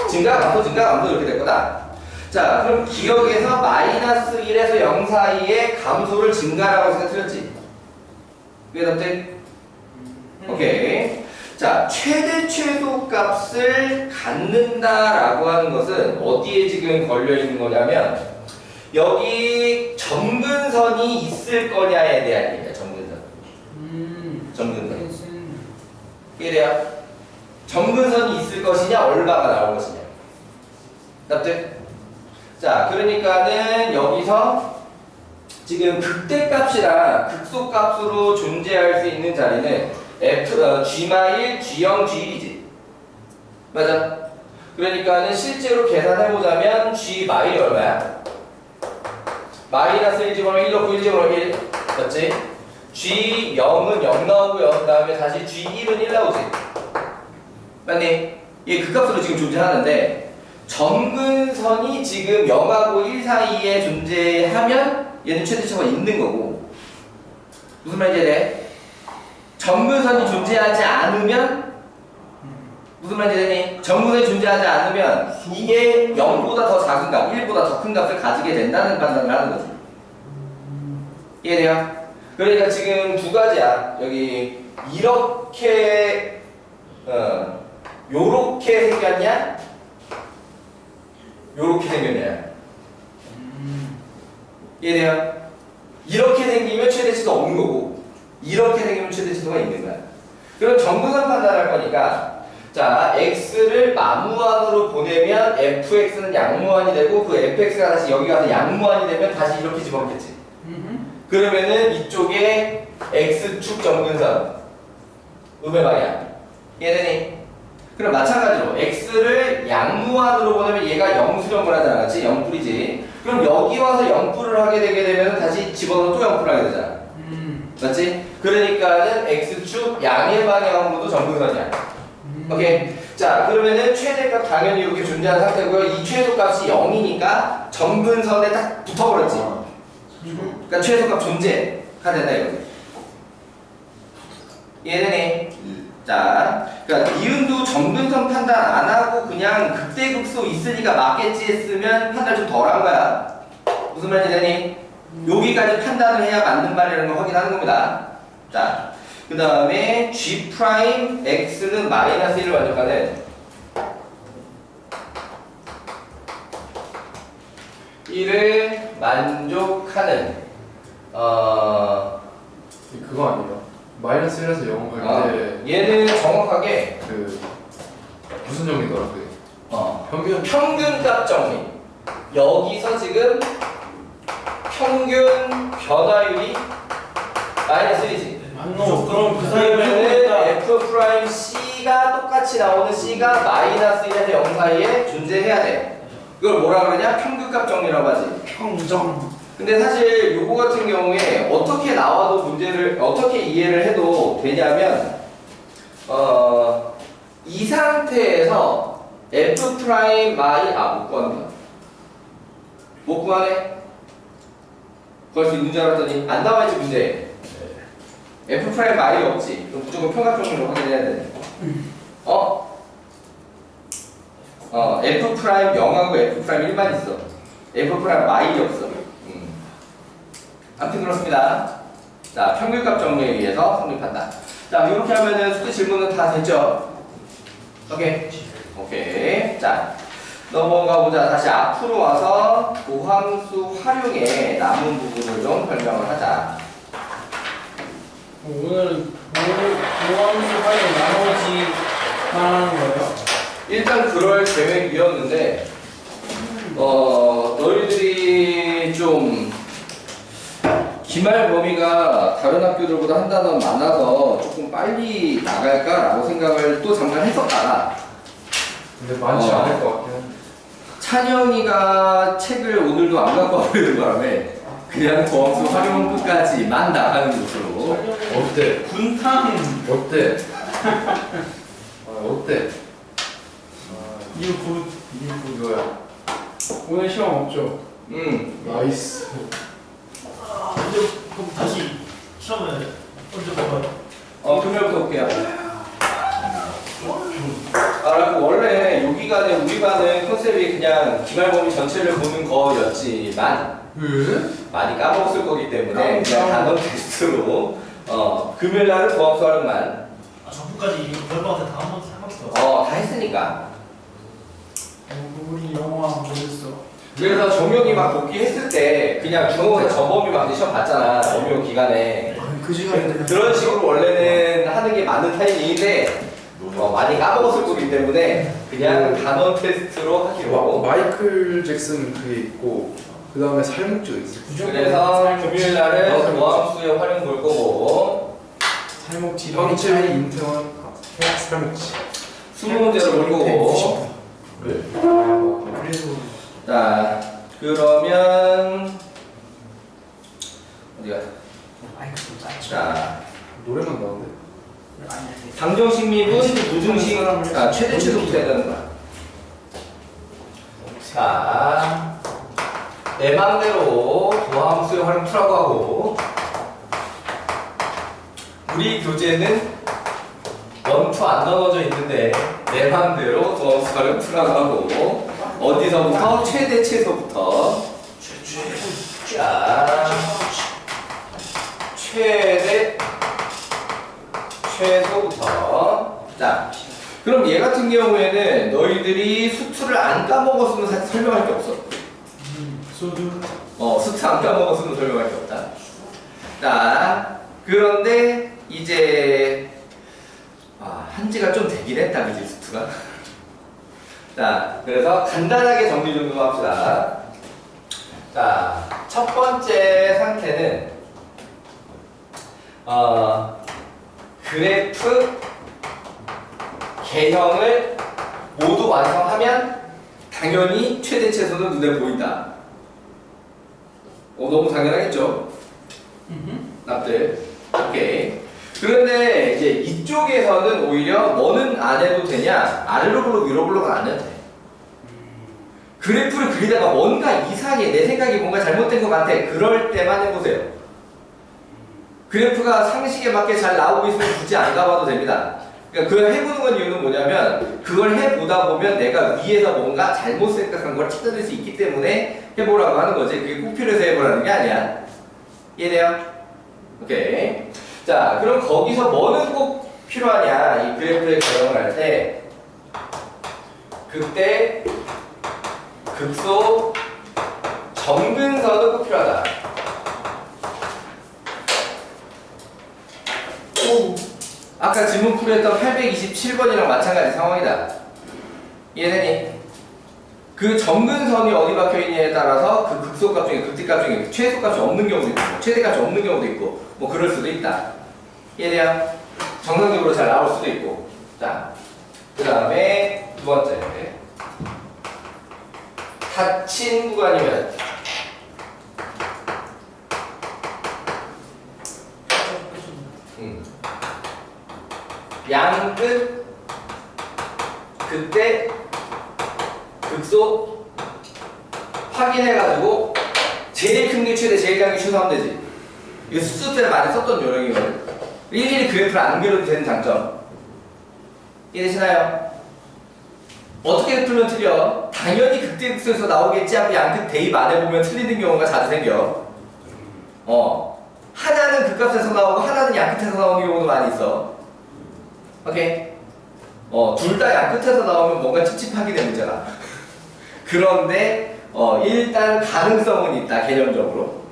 증가, 감소, 증가, 감소 이렇게 될 거다. 자, 그럼 기억에서 마이너스 1에서 0 사이에 감소를 증가라고 생각 틀렸지? 이해됐지? 오케이. 자, 최대 최소 값을 갖는다라고 하는 것은 어디에 지금 걸려 있는 거냐면 여기 점근선이 있을 거냐에 대한 얘기야. 점근선. 점근선. 이해돼요? 정근선이 있을 것이냐 얼마가 나올 것이냐. 납득? 자, 그러니까는 여기서 지금 극대값이랑 극소값으로 존재할 수 있는 자리는 G-1, G0, G1이지. 맞아? 그러니까는 실제로 계산해보자면 G 마일이 얼마야? 마이너스 1 집어넣으면 1 넣고 1 집어넣으면 1 맞지? G0은 0 나오고요. 그 다음에 다시 G1은 1 나오지. 맞니? 얘 극값으로 지금 존재하는데 정근선이 지금 0하고 1 사이에 존재하면 얘는 최대치가 있는 거고. 무슨 말인지 돼? 정근선이 존재하지 않으면 무슨 말인지 되니? 정근선이 존재하지 않으면 이게 0보다 더 작은 값, 1보다 더 큰 값을 가지게 된다는 판단을 하는 거지. 이해돼요? 그러니까 지금 두 가지야. 여기 이렇게 요렇게 생겼냐? 요렇게 생겼냐? 이해돼요? 이렇게 생기면 최대치가 없는 거고 이렇게 생기면 최대치가 있는 거야. 그럼 정근선 판단할 거니까 자, x를 마무한으로 보내면 fx는 양무한이 되고 그 fx가 다시 여기 가서 양무한이 되면 다시 이렇게 집어넣겠지. 그러면은 이쪽에 x축 정근선 음의 방향 이해되니? 그럼 마찬가지로 x를 양무한으로 보내면 얘가 영수령을 하잖아. 그렇지? 0풀이지. 그럼 여기 와서 0풀을 하게 되게 되면 다시 집어넣어 또 0풀을 하게 되잖아. 맞지? 그러니까는 x축 양의 방향으로도 정근선이야. 오케이. 자, 그러면은 최대값 당연히 이렇게 존재하는 상태고요. 이 최소값이 0이니까 정근선에 딱 붙어버렸지. 그러니까 최소값 존재가 된다 이거지. 이해되니? 자, 그러니까 니은도 정근선 판단 안 하고 그냥 극대극소 있으니까 맞겠지 했으면 판단 좀 덜한 거야. 무슨 말인지 되니? 여기까지 판단을 해야 맞는 말이라는 걸 확인하는 겁니다. 자, 그 다음에 G 프라임 X는 마이너스 1을 만족하는 1을 만족하는 그거 아니에요? 마이너스 1에서 0 갈 때 얘는 정확하게 그 무슨 정리더라 그게? 평균값 정리. 여기서 지금 평균 변화율이 마이너스 1이지. 그럼 그 사이에 그러면은 f 프라임 c가 똑같이 나오는 c가 마이너스 1에서 0 사이에 존재해야 돼. 이걸 뭐라 그러냐? 평균값 정리라고 하지. 평정. 근데 사실 요거 같은 경우에 어떻게 나와도 문제를 어떻게 이해를 해도 되냐면 이 상태에서 f 프라임 마이 못 구한다. 못 구하네? 구할 수 있는 줄 알았더니 안 나와있지 문제. f 프라임 마이 없지. 그럼 무조건 평균 정리로 확인해야 돼. f 프라임 0하고 f 프라임 1만 있어. f 프라임 마이 없어. 아무튼 그렇습니다. 자, 평균값 정리에 의해서 성립한다. 자, 이렇게 하면은 숙제 질문은 다 됐죠? 오케이. 오케이. 자, 넘어가 보자. 다시 앞으로 와서 고함수 활용에 남은 부분을 좀 설명을 하자. 오늘은 고함수 활용 나머지 말하는 거예요? 일단 그럴 계획이었는데, 너희들이 좀 기말 범위가 다른 학교들보다 한 단원 많아서 조금 빨리 나갈까라고 생각을 또 잠깐 했었다가 근데 많지 않을 것 같긴 한데. 찬영이가 책을 오늘도 안 갖고 와버리는 바람에 그냥 고함수 활용 끝까지만 나가는 것으로. 어때? 분탕 어때? 어때? 이거 이거야. 오늘 시험 없죠? 나이스. 언제 그럼 다시 시험을 언제 볼까요? 금요일부터 볼게요. 그리고 원래 요 기간에 우리 반은 컨셉이 그냥 기말 범위 전체를 보는 거였지만 많이 까먹었을 거기 때문에 그냥 단원 테스트로 금요일 날은 고함수 활용만 전부까지 별방한테 다 한번 해봤어. 다 했으니까. 우리 영화 못했어. 그래서 정용이 막 복귀했을 때 그냥 중국에 전범위 막 시험 봤잖아. 점유 기간에. 그 시간에 그런 식으로 원래는 하는 게 맞는 타이밍인데 많이 까먹었을 거기 때문에 그냥 단원 테스트로 하기로 하고. 마이클 잭슨 그게 있고 그 다음에 살목지도 있어. 그래서 금요일 날은 모함수의 활용 볼 거고 살목지 황채민, 인태원, 살목지. 20문제로 볼 거고. 그래서 자, 그러면 어디가? 마이크 좀 짧죠. 자, 노래만 나오는데. 방정식 미분, 부등식, 최대 최소부터 해야 되는 거야. 자, 내 맘대로 도함수의 활용 풀라고 하고, 우리 교재는 원투 안 나눠져 있는데 내 맘대로 도함수 활용 풀라고 하고, 어디서부터? 최대 최소부터. 자, 최대 최소부터. 자, 그럼 얘 같은 경우에는 너희들이 수투를 안 까먹었으면 사실 설명할 게 없어. 소드 수투 안 까먹었으면 설명할 게 없다. 자, 그런데 이제 한지가 좀 되긴 했다, 그지 수투가. 자, 그래서 간단하게 정리 좀 합시다. 자, 첫 번째 상태는 그래프 개형을 모두 완성하면 당연히 최대 최소는 눈에 보인다. 너무 당연하겠죠? 납득. 오케이. 그런데 이제 이쪽에서는 오히려 뭐는 안 해도 되냐? 아래로 블록, 위로 블록은 안 해도 돼. 그래프를 그리다가 뭔가 이상해, 내 생각이 뭔가 잘못된 것 같아. 그럴 때만 해보세요. 그래프가 상식에 맞게 잘 나오고 있으면 굳이 안 가봐도 됩니다. 그러니까 그걸 해보는 건 이유는 뭐냐면 그걸 해보다 보면 내가 위에서 뭔가 잘못 생각한 걸 찾아낼 수 있기 때문에 해보라고 하는 거지. 그게 꼭 필요해서 해보라는 게 아니야. 이해돼요? 오케이. 자, 그럼 거기서 뭐는 꼭 필요하냐? 이 그래프의 개형을 할 때 그때 극소 정근선은 꼭 필요하다. 아까 질문 풀이했던 827번이랑 마찬가지 상황이다. 이해되니? 그 정근선이 어디 박혀있냐에 따라서 그 극소값 중에 극대값 중에 최소값이 없는 경우도 있고 최대값이 없는 경우도 있고 뭐 그럴 수도 있다. 이해돼요? 정상적으로 잘 나올 수도 있고. 자, 그 다음에 두 번째 닫힌 구간이면 양끝 그때 극소 확인해가지고 제일 큰 게 최대, 제일 작은 게 최소하면 되지. 이거 수습 때 많이 썼던 요령이거든. 일일이 그래프를 안 그려도 되는 장점. 이해되시나요? 어떻게 풀면 틀려? 당연히 극대 극소에서 나오겠지 하고 양끝 대입 안 해보면 틀리는 경우가 자주 생겨. 하나는 극값에서 나오고 하나는 양끝에서 나오는 경우도 많이 있어. 오케이? 둘 다 양끝에서 나오면 뭔가 찝찝하게 되는 문제라. 그런데 일단 가능성은 있다, 개념적으로.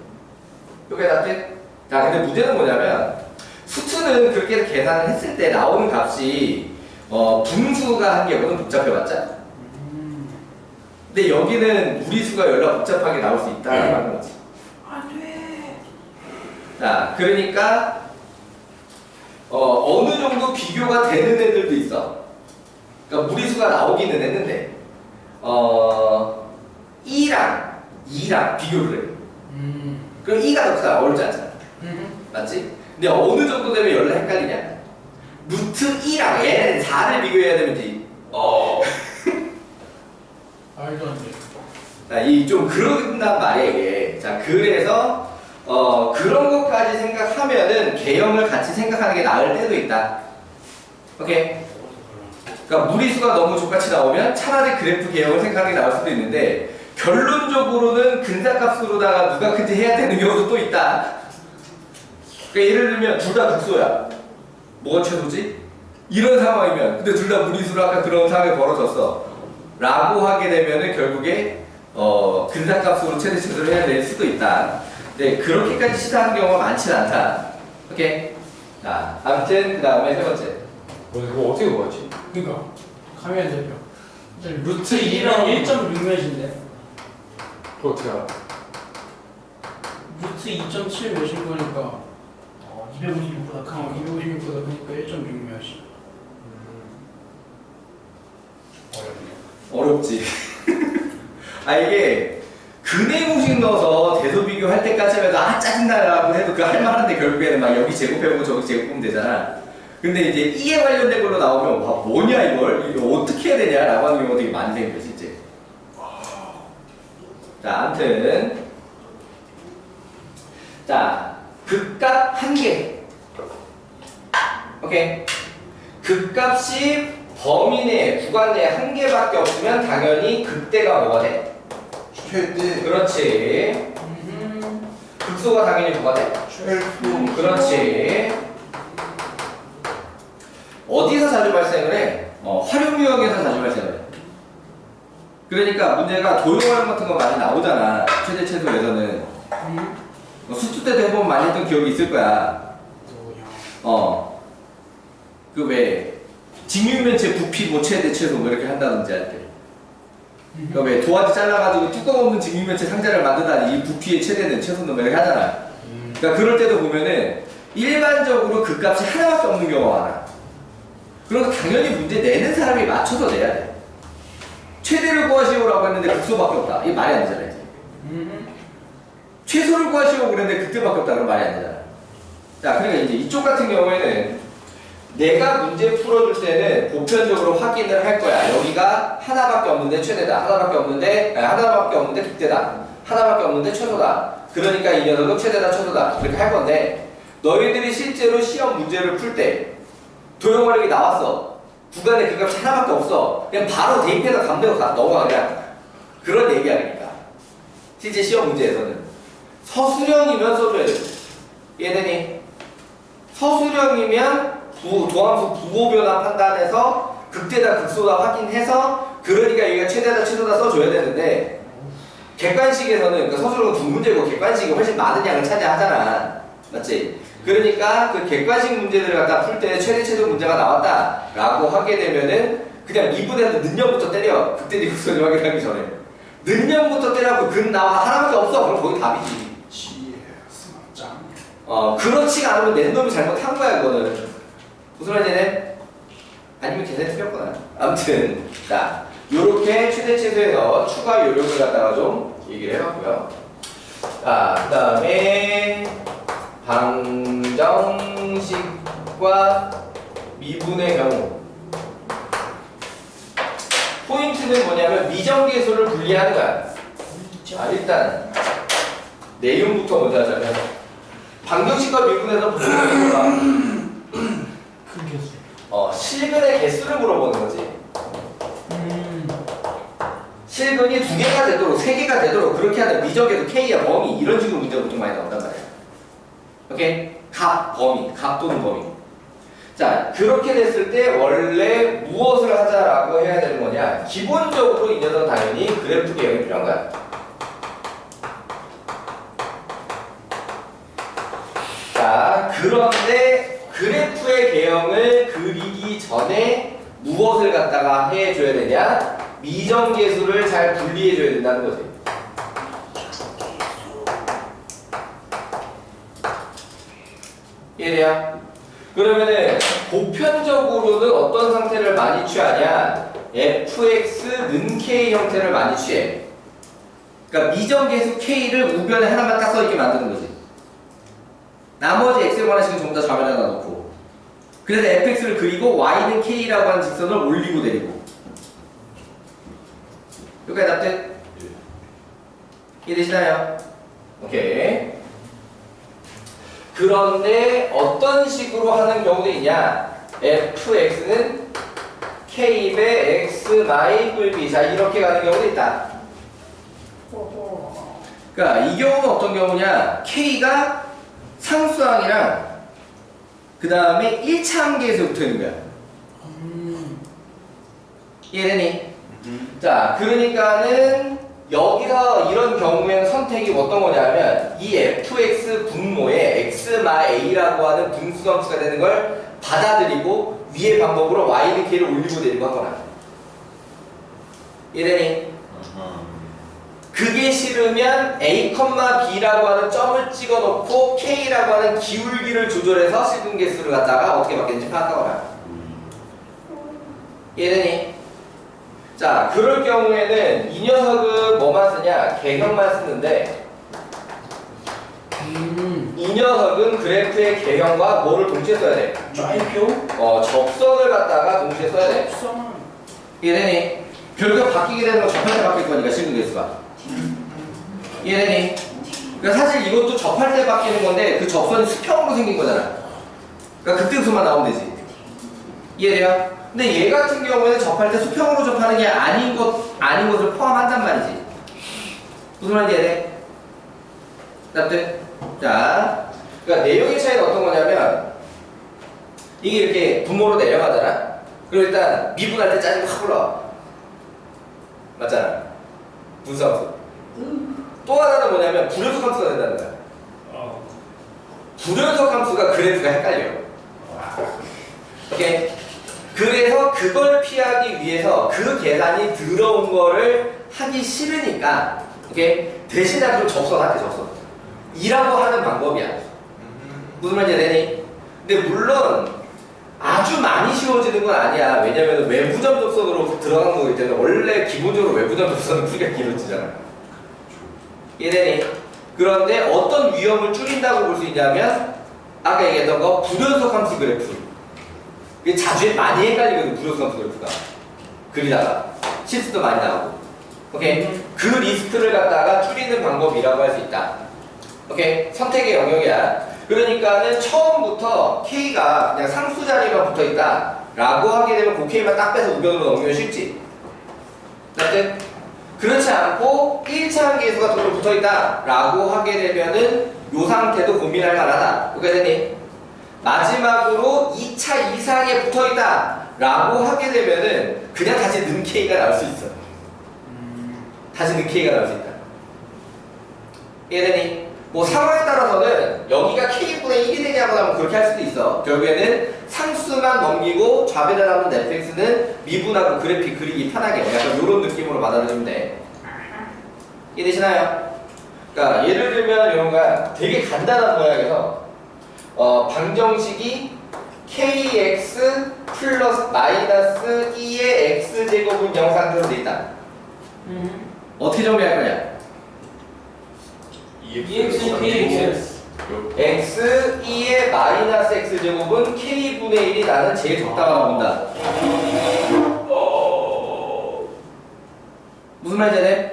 요게 납득? 자, 근데 문제는 뭐냐면 수투는 그렇게 계산을 했을 때 나오는 값이 분수가 한 개거든, 복잡해봤자. 근데 여기는 무리수가 연락 복잡하게 나올 수 있다라고 하는 거지. 안 돼. 자, 그러니까 어느 정도 비교가 되는 애들도 있어. 그러니까 무리수가 나오기는 했는데 2랑 2랑 비교를 해. 그럼 2가 더 크다, 어렵지 않잖아. 맞지? 근데 어느 정도 되면 연락 헷갈리냐? 루트 2랑 얘는 4를 비교해야 되는지 말도 안 돼. 자, 이 좀 그런단 말이야 이게. 자, 그래서 그런 것까지 생각하면은 개형을 같이 생각하는 게 나을 때도 있다. 오케이? 그러니까 무리수가 너무 족같이 나오면 차라리 그래프 개형을 생각하는 게 나을 수도 있는데 결론적으로는 근사값으로다가 누가 큰지 해야 되는 경우도 또 있다. 그러니까 예를 들면 둘 다 극소야. 뭐가 최소지? 이런 상황이면 근데 둘 다 무리수로 아까 그런 상황이 벌어졌어 라고 하게 되면은 결국에 근사값으로 최대 최소를 해야 될 수도 있다. 네, 그렇게까지 시도하는 경우가 많지는 않다. 오케이? 자, 아무튼 그 다음에 세 번째 이거 어떻게 구하지? 그니까 가면 대표 루트 2랑 2랑 1.6몇인데 그거 어떻게 알아? 루트 2.7 몇인 거니까 256보다 큰 256보다 그러니까 1.6 몇이 어렵지. 아 이게 근의 공식 넣어서 대소 비교할 때까지만 아 짜증나라고 해도 그 할만한데 결국에는 막 여기 제곱해보고 저기 제곱하면 되잖아. 근데 이제 이에 관련된 걸로 나오면 와 뭐냐 이거 어떻게 해야 되냐라고 하는 경우가 되게 많이 생겨 진짜. 자 아무튼 자 극값 한 개. 오케이. 극값이 범위 내 구간 내에 한 개밖에 없으면 당연히 극대가 뭐가 돼? 최대 그렇지. 극소가 당연히 뭐가 돼? 최소 그렇지. 어디서 자주 발생을 해? 활용유형에서 자주 발생을 해. 그러니까 문제가 도형활용 같은 거 많이 나오잖아. 최대 최소에서는. 수투 때도 해보면 많이 했던 기억이 있을 거야. 그 왜 직육면체 부피 뭐 최대 최소 뭐 이렇게 한다든지 할 때. 그러니까 왜 도화지 잘라가지고 뚜껑 없는 직육면체 상자를 만들다니 이 부피의 최대는 최소는 뭐 이렇게 하잖아. 그러니까 그럴 때도 보면은 일반적으로 그 값이 하나밖에 없는 경우가 많아. 그래서 당연히 문제 내는 사람이 맞춰서 내야 돼. 최대를 구하시오라고 했는데 극소밖에 없다. 이게 말이 안 되잖아 이제. 최소를 구하시오 그랬는데 극대밖에 없다. 그럼 말이 안 되잖아. 자, 그러니까 이제 이쪽 같은 경우에는 내가 문제 풀어줄 때는 보편적으로 확인을 할 거야. 여기가 하나밖에 없는데 최대다. 하나밖에 없는데 극대다. 하나밖에 없는데 최소다. 그러니까 이 녀석은 최대다, 최소다. 이렇게 할 건데 너희들이 실제로 시험 문제를 풀 때 도형활용이 나왔어. 구간에 그 값이 하나밖에 없어. 그냥 바로 대입해서 감 내고 넘어가 그냥. 그런 얘기 아닙니까? 실제 시험 문제에서는 서술형이면 써줘야 돼. 이해되니? 서술형이면 도함수 부호변화 판단해서 극대다 극소다 확인해서 그러니까 여기가 최대다 최소다 써줘야 되는데 객관식에서는 그러니까 서술형은 두 문제고 객관식이 훨씬 많은 양을 차지하잖아. 맞지? 그러니까 그 객관식 문제들을 갖다 풀 때 최대 최소 문제가 나왔다 라고 하게 되면은 그냥 미분해서 는형부터 때려. 극대지 극소지 확인하기 전에 는형부터 때려갖고 근 나와 하나밖에 없어. 그럼 거기 답이지. 그렇지 않으면 내 놈이 잘못한 거야 그거는. 무슨 말이지? 아니면 걔네 틀렸구나. 아무튼 자 요렇게 최대 최소에서 추가 요령을 갖다가 좀 얘기를 해봤고요. 자 그 다음에 방정식과 미분의 경우 포인트는 뭐냐면 미정계수를 분리하는 거야. 일단 내용부터 먼저 하자면 방정식과 미분에서 무슨 개수가 큰 개수. 실근의 개수를 물어보는 거지. 실근이 2개가 되도록 3개가 되도록 그렇게 하는 미정계수 K야 범위 이런 식으로 문제가 보통 많이 나온단 말이야. 오케이? 값, 범위, 값 또는 범위. 자, 그렇게 됐을 때 원래 무엇을 하자라고 해야 되는 거냐? 기본적으로 이 녀석은 당연히 그래프 개형이 필요한 거야. 자, 그런데 그래프의 개형을 그리기 전에 무엇을 갖다가 해줘야 되냐? 미정계수를 잘 분리해줘야 된다는 거지. 이해돼요? 그러면은 보편적으로는 어떤 상태를 많이 취하냐? fx는 k 형태를 많이 취해. 그러니까 미정계수 k를 우변에 하나만 딱 써있게 만드는 거지. 나머지 x에 관한 식은 전부 다 좌변에다 넣고. 그래서 fx를 그리고 y는 k라고 하는 직선을 올리고 내리고. 여기까지 답돼? 이해되시나요? 오케이. 그런데 어떤 식으로 하는 경우도 있냐? fx는 k배 x 마이 뿔b. 자, 이렇게 가는 경우도 있다. 그러니까 이 경우는 어떤 경우냐? k가 상수항이랑 그 다음에 1차함계에서 붙어 있는 거야. 이해되니? 자, 그러니까는 여기서 이런 경우에는 선택이 어떤 거냐면 이 fx 분모에 x 마 a라고 하는 분수함수가 되는 걸 받아들이고 위의 방법으로 y는 k를 올리고 내리고 하거나. 이해되니? 그게 싫으면 a, b라고 하는 점을 찍어놓고 k라고 하는 기울기를 조절해서 실근 개수를 갖다가 어떻게 바뀌는지 파악하거나. 이해되니? 자, 그럴 경우에는 이 녀석은 뭐만 쓰냐? 개형만 쓰는데 이 녀석은 그래프의 개형과 뭐를 동시에 써야 돼? 좌표? 접선을 갖다가 동시에 써야 돼. 접선. 이해되니? 결국 바뀌게 되는 건 접할 때 바뀔 거니까 실근 개수가. 이해되니? 그러니까 사실 이것도 접할 때 바뀌는 건데 그 접선이 수평으로 생긴 거잖아. 그러니까 극대수만 나오면 되지. 이해돼요? 근데 얘 같은 경우에는 접할 때 수평으로 접하는 게 아닌 것을 포함한단 말이지. 무슨 말인지 이해돼? 납득? 자, 그러니까 내용의 차이는 어떤 거냐면 이게 이렇게 분모로 내려가잖아. 그리고 일단 미분할 때 짜증이 확 올라와. 맞잖아. 분수함수. 또 하나는 뭐냐면 불연속 함수가 된다는 거야. 불연속 함수가 그래프가 헷갈려. 오케이? 그래서 그걸 피하기 위해서 그 계산이 들어온 거를 하기 싫으니까 오케이? 대신에 그럼 접선할게 접선. 이라고 하는 방법이야. 무슨 말인지 되니? 근데 물론 아주 많이 쉬워지는 건 아니야. 왜냐면 외부점 접선으로 들어간 거기 때문에 원래 기본적으로 외부점 접선은 풀기가 길어지잖아. 이해되니? 그런데 어떤 위험을 줄인다고 볼 수 있냐면 아까 얘기했던 거 불연속 함수 그래프. 이게 자주 많이 헷갈리거든. 불연속 함수 그래프가 그리다가 실수도 많이 나오고. 오케이? 그 리스크를 갖다가 줄이는 방법이라고 할 수 있다. 오케이? 선택의 영역이야. 그러니까는 처음부터 K가 그냥 상수 자리만 붙어 있다 라고 하게 되면 그 K만 딱 빼서 우변으로 넘기면 쉽지. 맞지? 그렇지 않고 1차 계수가 도로 붙어 있다 라고 하게 되면은 요 상태도 고민할 만하다. 그렇게 되니? 마지막으로 2차 이상에 붙어 있다 라고 하게 되면은 그냥 다시 는 K가 나올 수 있어. 다시 는 K가 나올 수 있다. 이해되니? 뭐 상황에 따라서는 여기가 K분의 1이 되냐고 하면 그렇게 할 수도 있어. 결국에는 상수만 넘기고 좌변에 남은 fx는 미분하고 그래픽 그리기 편하게 약간 이런 느낌으로 받아들이면 돼. 이해되시나요? 그러니까 예를 들면 이런 거야. 되게 간단한 모양에서 방정식이 kx 플러스 마이너스 2의 x제곱은 0 상태로 돼 있다. 어떻게 정리할 거냐? EX는 KX. x 2의 마이너스 x제곱은 k분의 1이 나는 제일 적다고 본다. 무슨 말인지 알아요?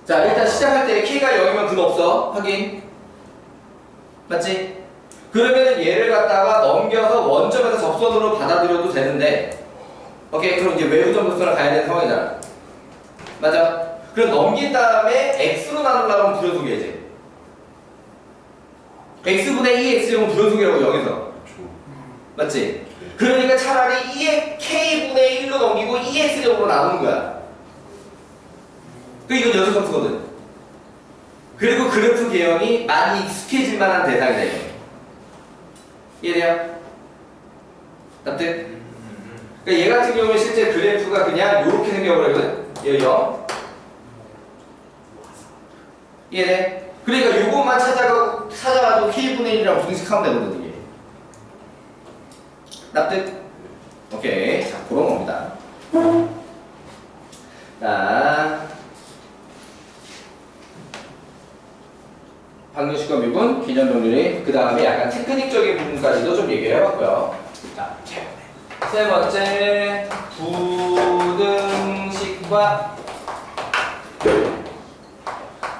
자, 일단 시작할 때 k가 0이면 근 없어. 확인. 맞지? 그러면 얘를 갖다가 넘겨서 원점에서 접선으로 받아들여도 되는데, 오케이? 그럼 이제 외부점 접선을 가야 되는 상황이잖아. 맞아? 그럼 넘긴 다음에 x로 나누려면 불연속이야지. x분의 2x제곱은 불연속이라고 0에서. 맞지? 그러니까 차라리 2의 k분의 1로 넘기고 2x제곱으로 나누는 거야. 그 이건 연속함수거든. 그리고 그래프 개형이 많이 익숙해질 만한 대상이다. 이해돼요? 납득? 그러니까 얘 같은 경우에 실제 그래프가 그냥 이렇게 생겨버리거든. 얘 0. 이해돼? 그러니까 요것만 찾아가지고 k분의 1이라고 분식하면 되거든, 이게. 납득? 오케이. 자, 그런 겁니다. 자. 방정식과 미분, 기전 정렬이, 그 다음에 약간 테크닉적인 부분까지도 좀 얘기를 해봤고요. 자, 세 번째, 부등식과.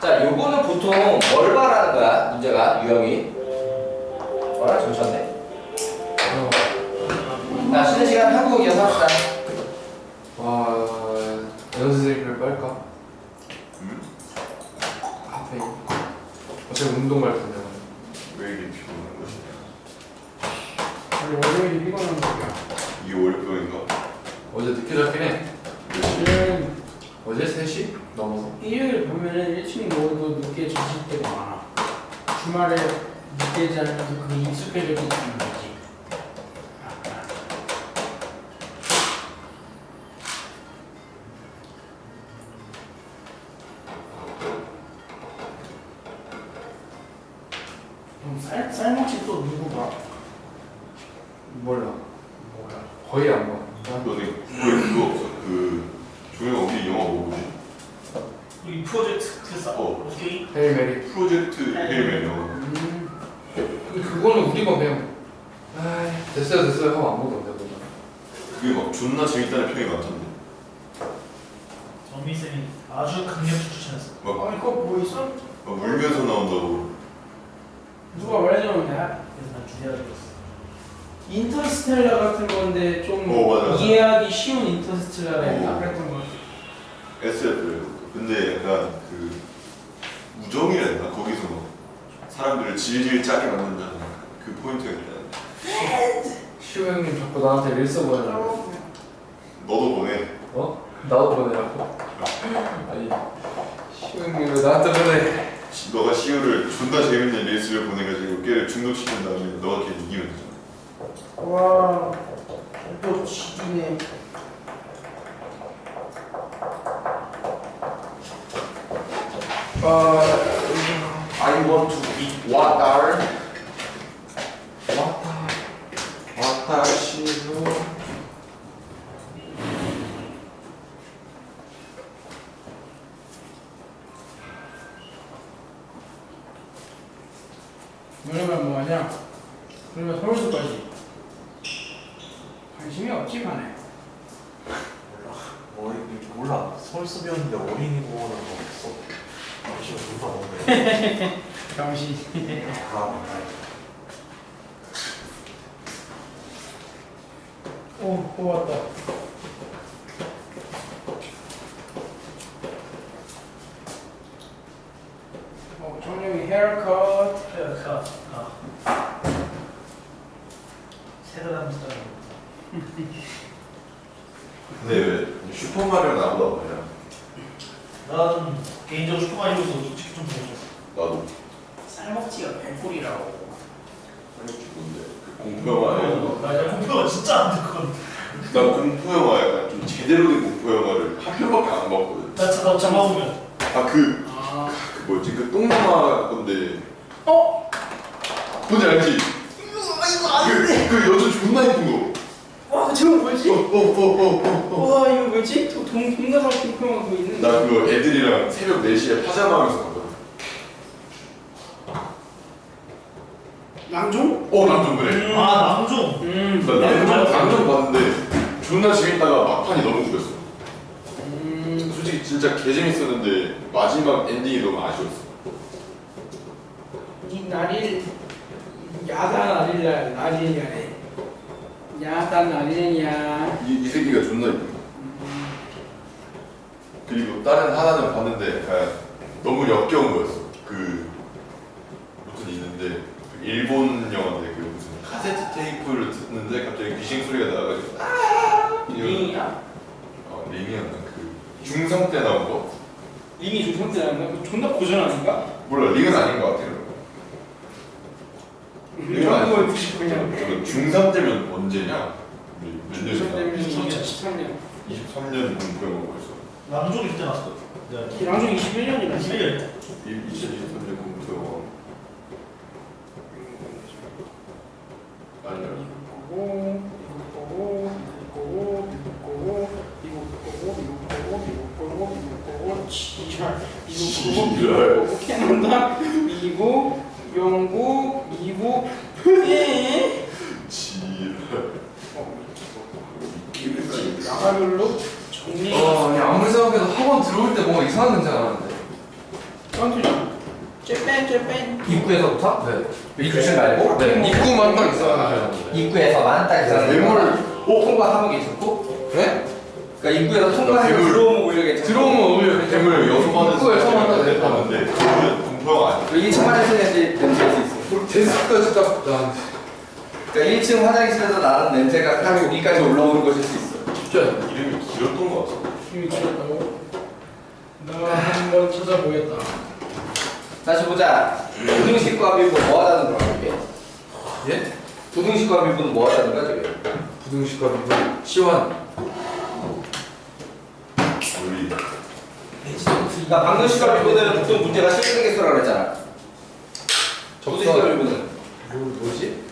자, 요거는 보통 뭘 말하는 거야? 문제가, 유형이. 뭐라? 정쳤네. 자, 쉬는 시간 한국어 이어서 합시다. 와, 연습생을 빨까? 카페인. 어차피 운동 갈 텐데. 왜 이렇게 피곤한 것이냐? 원래 월요일이 피곤한 거야. 이 월요일인가? 어제 늦게 잤긴 해. 일요일, 어제 3시? 넘어서. 일요일 보면은 일찍 먹어도 늦게 자실 때가 많아. 주말에 늦게 자면 그게 익숙해졌기 때문이지. 쌀먹지 또 누구 봐? 몰라. 뭐야? 거의 안 봐. 너네 그거 없어. 그 종영 우리 영화 뭐 보지? 이 프로젝트 싸. 오케이. 헤이 메리. 프로젝트 헤일맨 영화. 그거는 우리가 그냥 됐어요 하면 아무도 안 되거든. 그게 막 존나 재밌다는 평이 많던데. 정민 쌤이 아주 강력히 추천했어. 막, 아니 그거 뭐 있어? 막 울면서 나온다고. 누가 말해주면 내가 그래서 난 기대하고 있어. 인터스텔라 같은 건데 좀 맞아. 이해하기 쉬운 인터스텔라라 했나? 어. 그랬던 거 같아. SF. 근데 약간 그 우정이라 했나? 거기서 막 사람들을 질질 짜게 만든다는 그 포인트가 있다. 시우 형님 자꾸 나한테 릴스 보내라고. 너도 보내. 어? 나도 보내라고? 아니 시우 형님 왜 나한테 보내? 너가 시우를 존나 재밌는 레이스를 보내가지고 걔를 중독시킨 다음에 너가 걔 이기면 되잖아. 와, 또 지기네. I want to eat water. 와타시노. 그러면 뭐하냐? 그러면 서울도까지 관심이 없지 가네. 몰라. 서울숲이었는데 어린이공원은 없어. 날씨가 존나 먼데. 병신. 오, 뽑았다. 정령이 헤어컷. 헤어컷. 세다람 스타일. 근데 왜 슈퍼마리오 나보다 뭐냐? 난 개인적으로 슈퍼마리오에서 솔직히 좀 재밌었어. 나도. 쌀먹지가 백골이라고. 뭔데? 그 공포영화. 맞아, 공포가 진짜 안 듣거든. 난 공포영화 약간 좀 제대로 된 공포영화를 한 편밖에 안 봤거든. 나 잡아오면. 그 아, 뭐지? 그 똥마마 건데. 어? 뭔지 알지? 그 여자 존나 예쁜 거. 와, 저거 뭐지? 어. 와, 이거 뭐지? 동남아 공포영화 그거 있는데. 나 그거 애들이랑 새벽 4시에 파자마 하면서 봤거든. 낭종? 남좀 그래. 아, 남종. 나 남좀 봤는데 존나 재밌다가 막판이 너무 죽였어. 솔직히 진짜 개 재밌었는데 마지막 엔딩이 너무 아쉬웠어. 이 날일 야단 아릴날 날이냐네. 야단 아리냐. 이 새끼가 존나 이쁘다. 그리고 다른 하나는 봤는데 약간 너무 역겨운 거였어. 그 무슨 있는데 그 일본 영화인데 그 무슨 카세트 테이프를 듣는데 갑자기 귀신 소리가 나와가지고 링이야? 링이었나 그 중3 때 나온 거? 링이 좀 상태라는 거? 존나 고전 아닌가? 몰라 링은 아닌 것 같아요. 링은 아니고 99년. 저는 중3 때면 언제냐? 몇 년이나? 2013년. 23년 공포영화 벌써. 남종이 그때 나왔어. 랑종 21년이라. 21년. 2023년 공포영화. 아니야. 미국 거고, 지랄. 미국 거고, 캐나다, 미국, 영국, 미국, 지랄. 나가별로 정리. 아니 아무리 생각해도 학원 들어올 때 뭔가 이상한 냄새가 나는데. 깜짝이야. 쟤뺀. 입구에서부터? 네. 입구 말고? 네. 입구만 딱 이상한 냄새가 나는데. 입구에서만 딱 이상한 괴물. 통과하면 괜찮고? 네? 그러니까 입구에서 통과해서 괴물. 들어오면 오히려 괜찮고. 들어오면 오히려 괴물 여섯 번을 입구에서만 딱 냄새 봤는데 그거는 공포영화 아니야. 1층 화장실에 냄새일 수 있어. 데스크까지 딱 나한테. 그러니까 1층 화장실에서 나는 냄새가 딱 여기까지 올라오는 것일 수 있어. 진짜 이름이 길었던 것 같아. 힘이 길었다고? 나 한번 찾아보겠다. 다시 보자. 부등식과 밀분 뭐 하자는 거야, 이게? 예? 부등식과 밀분은 뭐 하자는 거야, 저게? 부등식과 미분 시원. 우리 그러니까 방정식과 밀분은 보통 문제가 실수겠어라고 그랬잖아. 부등식과 밀분은 뭐지?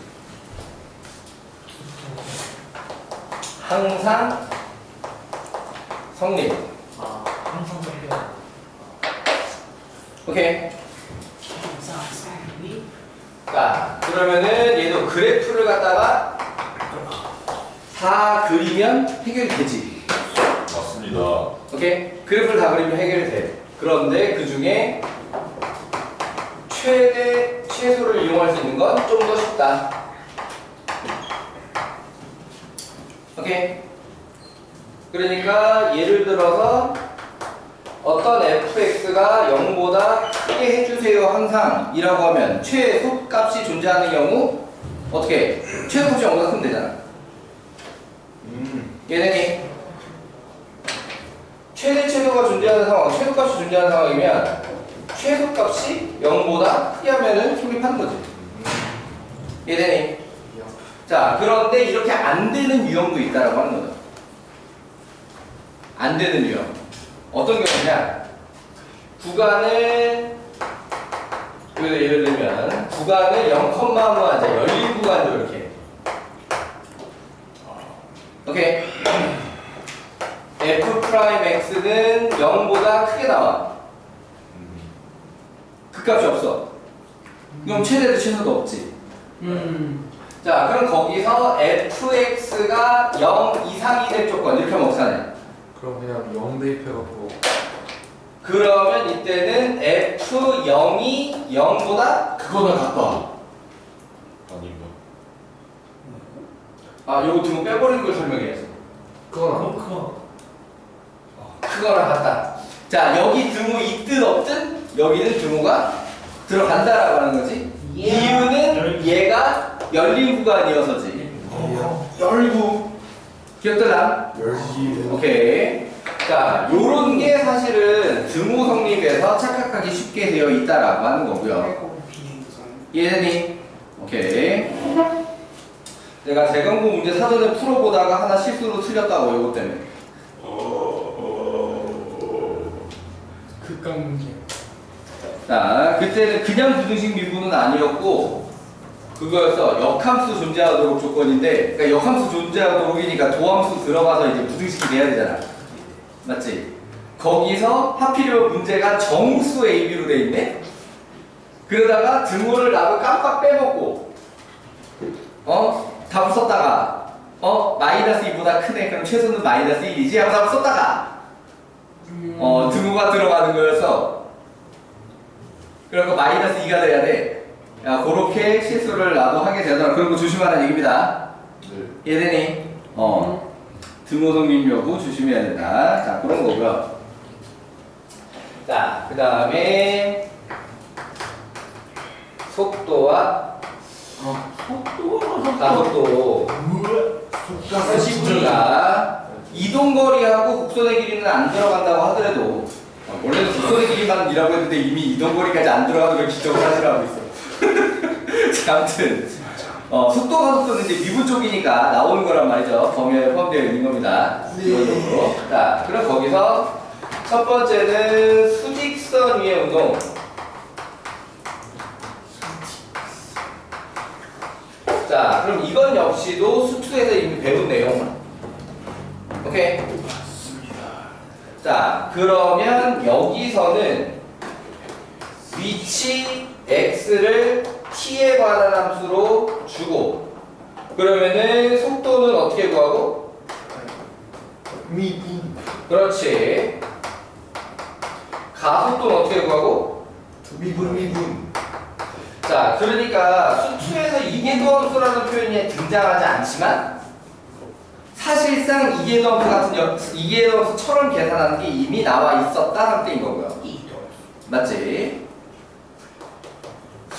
항상 성립. 아, 항상 적혀야 오케이. 자, 그러면은 얘도 그래프를 갖다가 다 그리면 해결이 되지. 맞습니다. 오케이? 그래프를 다 그리면 해결이 돼. 그런데 그 중에 최소를 이용할 수 있는 건 좀 더 쉽다. 오케이? 그러니까 예를 들어서 어떤 fx가 0보다 크게 해주세요 항상 이라고 하면 최소값이 존재하는 경우 어떻게? 최소값이 0보다 크면 되잖아. 얘네니 최소가 존재하는 상황, 최소값이 존재하는 상황이면 최소값이 0보다 크게 하면은 성립하는 거지. 얘네니 자, 그런데 이렇게 안 되는 유형도 있다라고 하는 거죠. 안 되는 유형. 어떤 경우냐? 구간을 예를 들면 구간을 0, 하자. 열린 구간도 이렇게. 오케이. f'x는 0보다 크게 나와. 그 값이 없어. 그럼 최대도 최소도 없지. 자, 그럼 거기서 fx가 0 이상이 될 조건 이렇게 하면 어떻게 하냐? 그럼 그냥 0 대입해갖고 그러면 이때는 f0이 0보다 그거나 같다. 아닌가? 아, 요거 등호 빼버리는 걸 설명해야지. 그건 안 그거 크거나 같다. 자, 여기 등호 있든 없든 여기는 등호가 들어간다라고 하는 거지. 이유는 얘가 열린 구간이어서지. 열구. 기억되나? 열기 오케이. 자, 요런 게 사실은 등호 성립에서 착각하기 쉽게 되어 있다라고 하는 거고요. 이해되니? 오케이. 내가 재경고 문제 사전에 풀어보다가 하나 실수로 틀렸다고 요거 때문에. 극강 문제. 자, 그때는 그냥 부등식 미분은 아니었고 그거였어. 역함수 존재하도록 조건인데, 그러니까 역함수 존재하도록이니까 도함수 들어가서 이제 부등식이 돼야 되잖아. 맞지? 거기서 하필이면 문제가 정수 AB로 돼 있네? 그러다가 등호를 나도 깜빡 빼먹고 답을 썼다가 마이너스 2보다 크네. 그럼 최소는 마이너스 1이지 하고 답을 썼다가 등호가 들어가는 거여서 그러니까 마이너스 2가 돼야 돼. 야, 그렇게 실수를 나도 하게 되더라. 그런 거 조심하라는 얘기입니다. 네. 이해되니? 등호 성립 여부 조심해야 된다. 자, 그런 거고요. 자, 그 다음에 속도와 가속도. 자, 이동거리하고 곡선의 길이는 안 들어간다고 하더라도 원래는 곡선의 길이만 이라고 했는데 이미 이동거리까지 안 들어가는 걸 기적을 하시라고 있어. 자, 아무튼 속도 가속도는 이제 미분 쪽이니까 나오는 거란 말이죠. 범위에 포함되어 있는 겁니다. 기본적으로. 자, 그럼 거기서 첫 번째는 수직선 위의 운동. 자, 그럼 이건 역시도 수투에서 이미 배운 내용. 오케이? 자, 그러면 여기서는 위치 x를 t에 관한 함수로 주고, 그러면은 속도는 어떻게 구하고? 미분. 그렇지. 가속도는 어떻게 구하고? 미분. 자, 그러니까 수투에서 이계도함수라는 표현이 등장하지 않지만 사실상 이계도함수 같은 이계도함수처럼 계산하는 게 이미 나와 있었다는 뜻인 거고요. 맞지?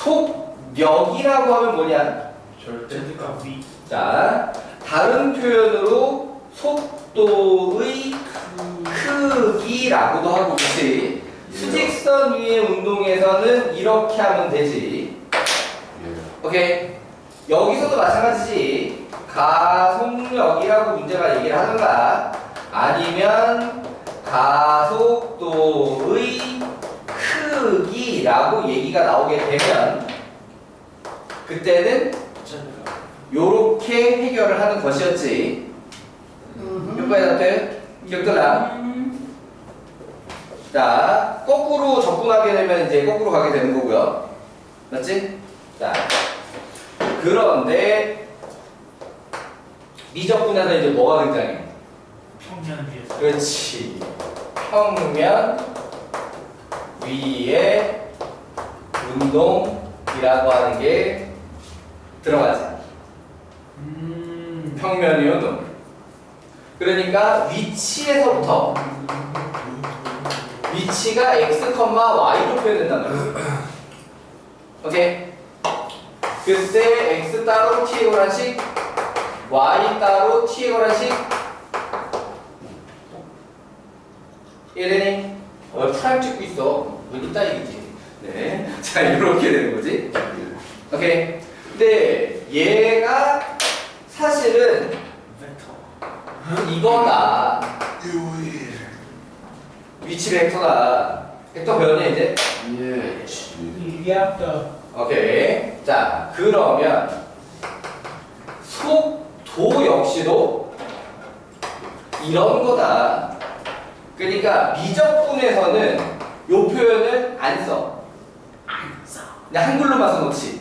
속력이라고 하면 뭐냐? 절대값 위. 자, 다른 표현으로 속도의 크기라고도 하고, 그치? 수직선 위의 운동에서는 이렇게 하면 되지. 오케이? 여기서도 마찬가지지. 가속력이라고 문제가 얘기를 하던가, 아니면 가속도의 크기라고 얘기가 나오게 되면 그때는 요렇게 해결을 하는 것이었지. 효과에 기억들라. 자, 거꾸로 접근하게 되면 이제 거꾸로 가게 되는 거고요. 맞지? 자, 그런데 미적분에서 이제 뭐가 등장해? 평면 위에서. 그렇지. 평면 위에 운동이라고 하는 게 들어가지. 평면 위에 운동. 그러니까 위치에서부터 위치가 x, y로 표현된단 말이야. 오케이? 그때 x 따로 t에 관한 식, y 따로 t에 관한 식. 이해되니? 프라임 찍고 있어. 왜 이따 얘기지? 네. 자, 이렇게 되는 거지. 오케이? 근데 얘가 사실은 벡터. 이거다. 위치 벡터다. 벡터 배웠냐 이제? 예. 리액터. 오케이. 자, 그러면 속도 역시도 이런 거다. 그러니까 미적분에서는 요 표현을 안 써. 그냥 한글로만 써놓지.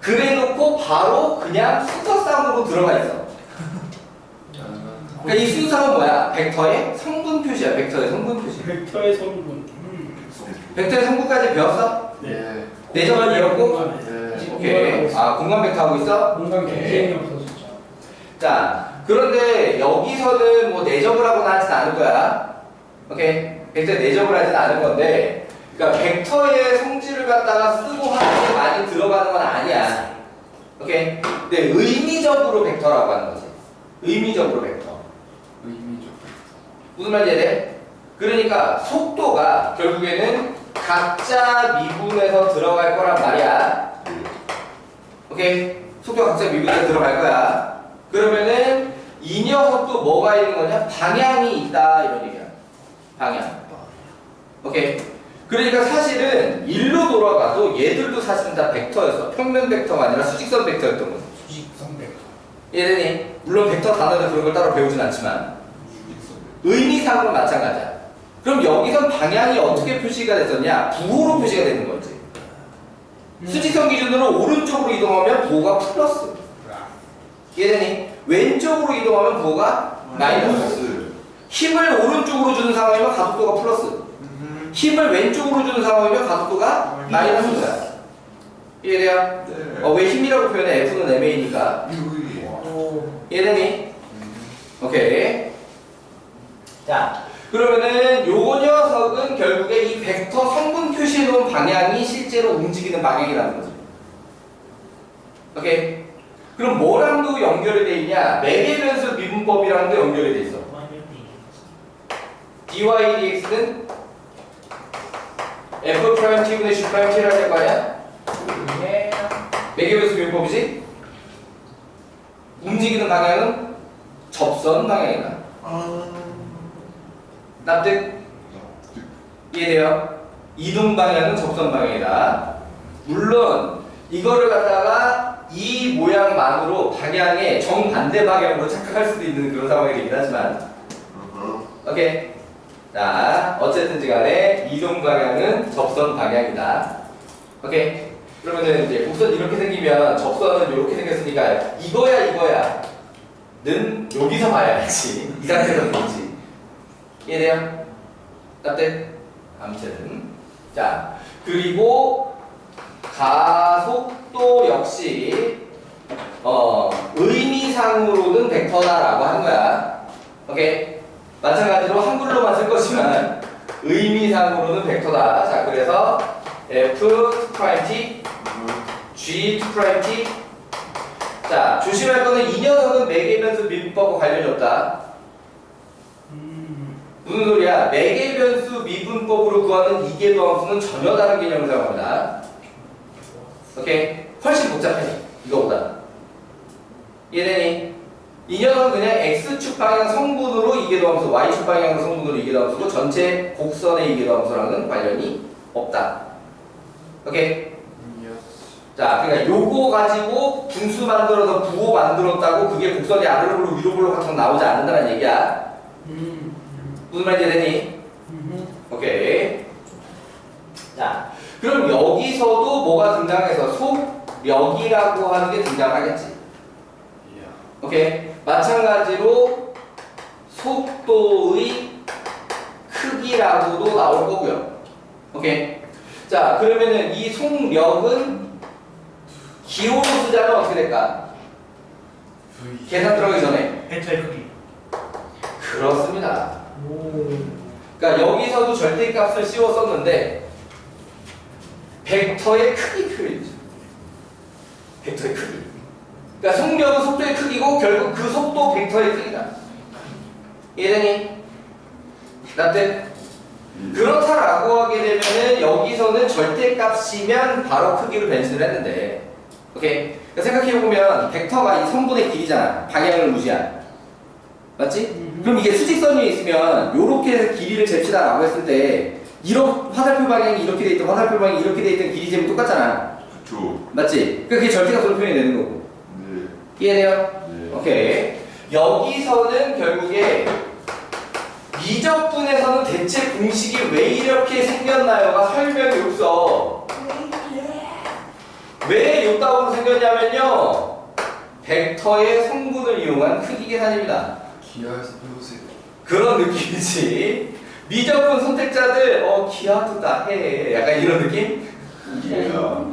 그래놓고 바로 그냥 순서상으로 들어가 있어. 그러니까 이 순서는 뭐야? 벡터의 성분 표시야. 벡터의 성분 표시. 벡터의 성분. 벡터의 성분까지 배웠어? 예. 내정은 이었고? 예. 오케이. 아, 공간 벡터 하고 있어? 공간 오케이. 경쟁이 없어 진짜. 자, 그런데 여기서는 뭐 내적을 하거나 하진 않을 거야. 오케이? 벡터에 내적을 하진 않을 건데, 그러니까 벡터의 성질을 갖다가 쓰고 하는 게 많이 들어가는 건 아니야. 오케이? 근데 의미적으로 벡터라고 하는 거지. 의미적으로 벡터. 의미죠. 무슨 말인지 이해돼? 그러니까 속도가 결국에는 각자 미분에서 들어갈 거란 말이야. 오케이? 속도가 각자 미분에서 들어갈 거야. 그러면은 이 녀석도 뭐가 있는 거냐? 방향이 있다 이런 얘기야. 방향. 오케이? 그러니까 사실은 일로 돌아가도 얘들도 사실은 다 벡터였어. 평면 벡터가 아니라 수직선 벡터였던 거지. 수직성 벡터. 이해되니? 물론 벡터 단어는 그런 걸 따로 배우진 않지만 의미상으로 마찬가지야. 그럼 여기선 방향이 어떻게 표시가 됐었냐? 부호로 표시가 되는 거지. 수직선 기준으로 오른쪽으로 이동하면 부호가 플러스. 이해되니? 왼쪽으로 이동하면 부호가 마이너스. 힘을 오른쪽으로 주는 상황이면 가속도가 플러스. 힘을 왼쪽으로 주는 상황이면 가속도가 마이너스야. 이해돼요? 네. 왜 힘이라고 표현해? F는 MA니까. 이해되니? 오케이. 자, 그러면은 요 녀석은 결국에 이 벡터 성분 표시해 놓은 방향이 실제로 움직이는 방향이라는 거죠. 오케이. 그럼 뭐랑도 연결이 돼 있냐? 매개변수 미분법이랑도 연결이 돼 있어. dy dx는 f 프라임 t분의 c 프라임 t라고 할 거 아니야? 매개변수 미분법이지? 움직이는 방향은 접선 방향이다. 납득? 이해돼요? 이동 방향은 접선 방향이다. 물론 이거를 갖다가 이 모양만으로 방향의 정반대 방향으로 착각할 수도 있는 그런 상황이 되긴 하지만 오케이. 자, 어쨌든지 간에 이동 방향은 접선 방향이다. 오케이. 그러면은 이제 곡선 이렇게 생기면 접선은 이렇게 생겼으니까 이거야 는 여기서 봐야지. 이 상태에서 보지. 이해돼요? 납득? 아무튼 자, 그리고 가속도 역시 의미상으로는 벡터다라고 하는 거야. 오케이? 마찬가지로 한글로만 쓸 것이지만 의미상으로는 벡터다. 자, 그래서 F2'T, G2'T. 자, 조심할 거는 이 녀석은 매개변수 미분법과 관련이 없다. 무슨 소리야? 매개변수 미분법으로 구하는 이계도함수는 전혀 다른 개념을 사용합니다. 오케이? 훨씬 복잡해. 이거보다. 이해되니? 이 녀석은 그냥 X축 방향 성분으로 이계도함수, Y축 방향 성분으로 이계도함수고 전체 곡선의 이계도함수랑은 관련이 없다. 오케이? 자, 그러니까 요거 가지고 분수 만들어서 부호 만들었다고 그게 곡선이 아래로 볼록 위로 볼록 같은 거 나오지 않는다는 얘기야. 무슨 말인지 되니? 오케이. 자, 그럼 여기서도 뭐가 등장해서 속력이라고 하는 게 등장하겠지. 오케이. 마찬가지로 속도의 크기라고도 나올 거고요. 오케이. 자, 그러면은 이 속력은 기호로 쓰자면 어떻게 될까? 계산 들어가기 전에. 벡터의 크기. 그렇습니다. 오. 그러니까 여기서도 절대값을 씌워 썼는데 벡터의 크기 표현이죠. 벡터의 크기. 그러니까 속력은 속도의 크기고 결국 그 속도 벡터의 크기다. 이해되니? 나때 그렇다라고 하게 되면은 여기서는 절대값이면 바로 크기로 변신을 했는데, 오케이? 그러니까 생각해보면 벡터가 이 성분의 길이잖아. 방향을 무시한. 맞지? 그럼 이게 수직선 위에 있으면 요렇게 해서 길이를 잽시다라고 했을 때 이런 화살표 방향이 이렇게 돼 있든 화살표 방향이 이렇게 돼 있든 길이 재면 똑같잖아. 그쵸. 맞지? 그러니까 그게 절대값으로 표현이 되는 거고. 네. 이해돼요? 네. 오케이. 여기서는 결국에 미적분에서는 대체 공식이 왜 이렇게 생겼나요가 설명이 없어. 왜 요따구로 생겼냐면요, 벡터의 성분을 이용한 크기 계산입니다. 기하에서 해보세요. 그런 느낌이지. 미적분 선택자들 기하도다 해, 약간 이런 느낌? 이해가.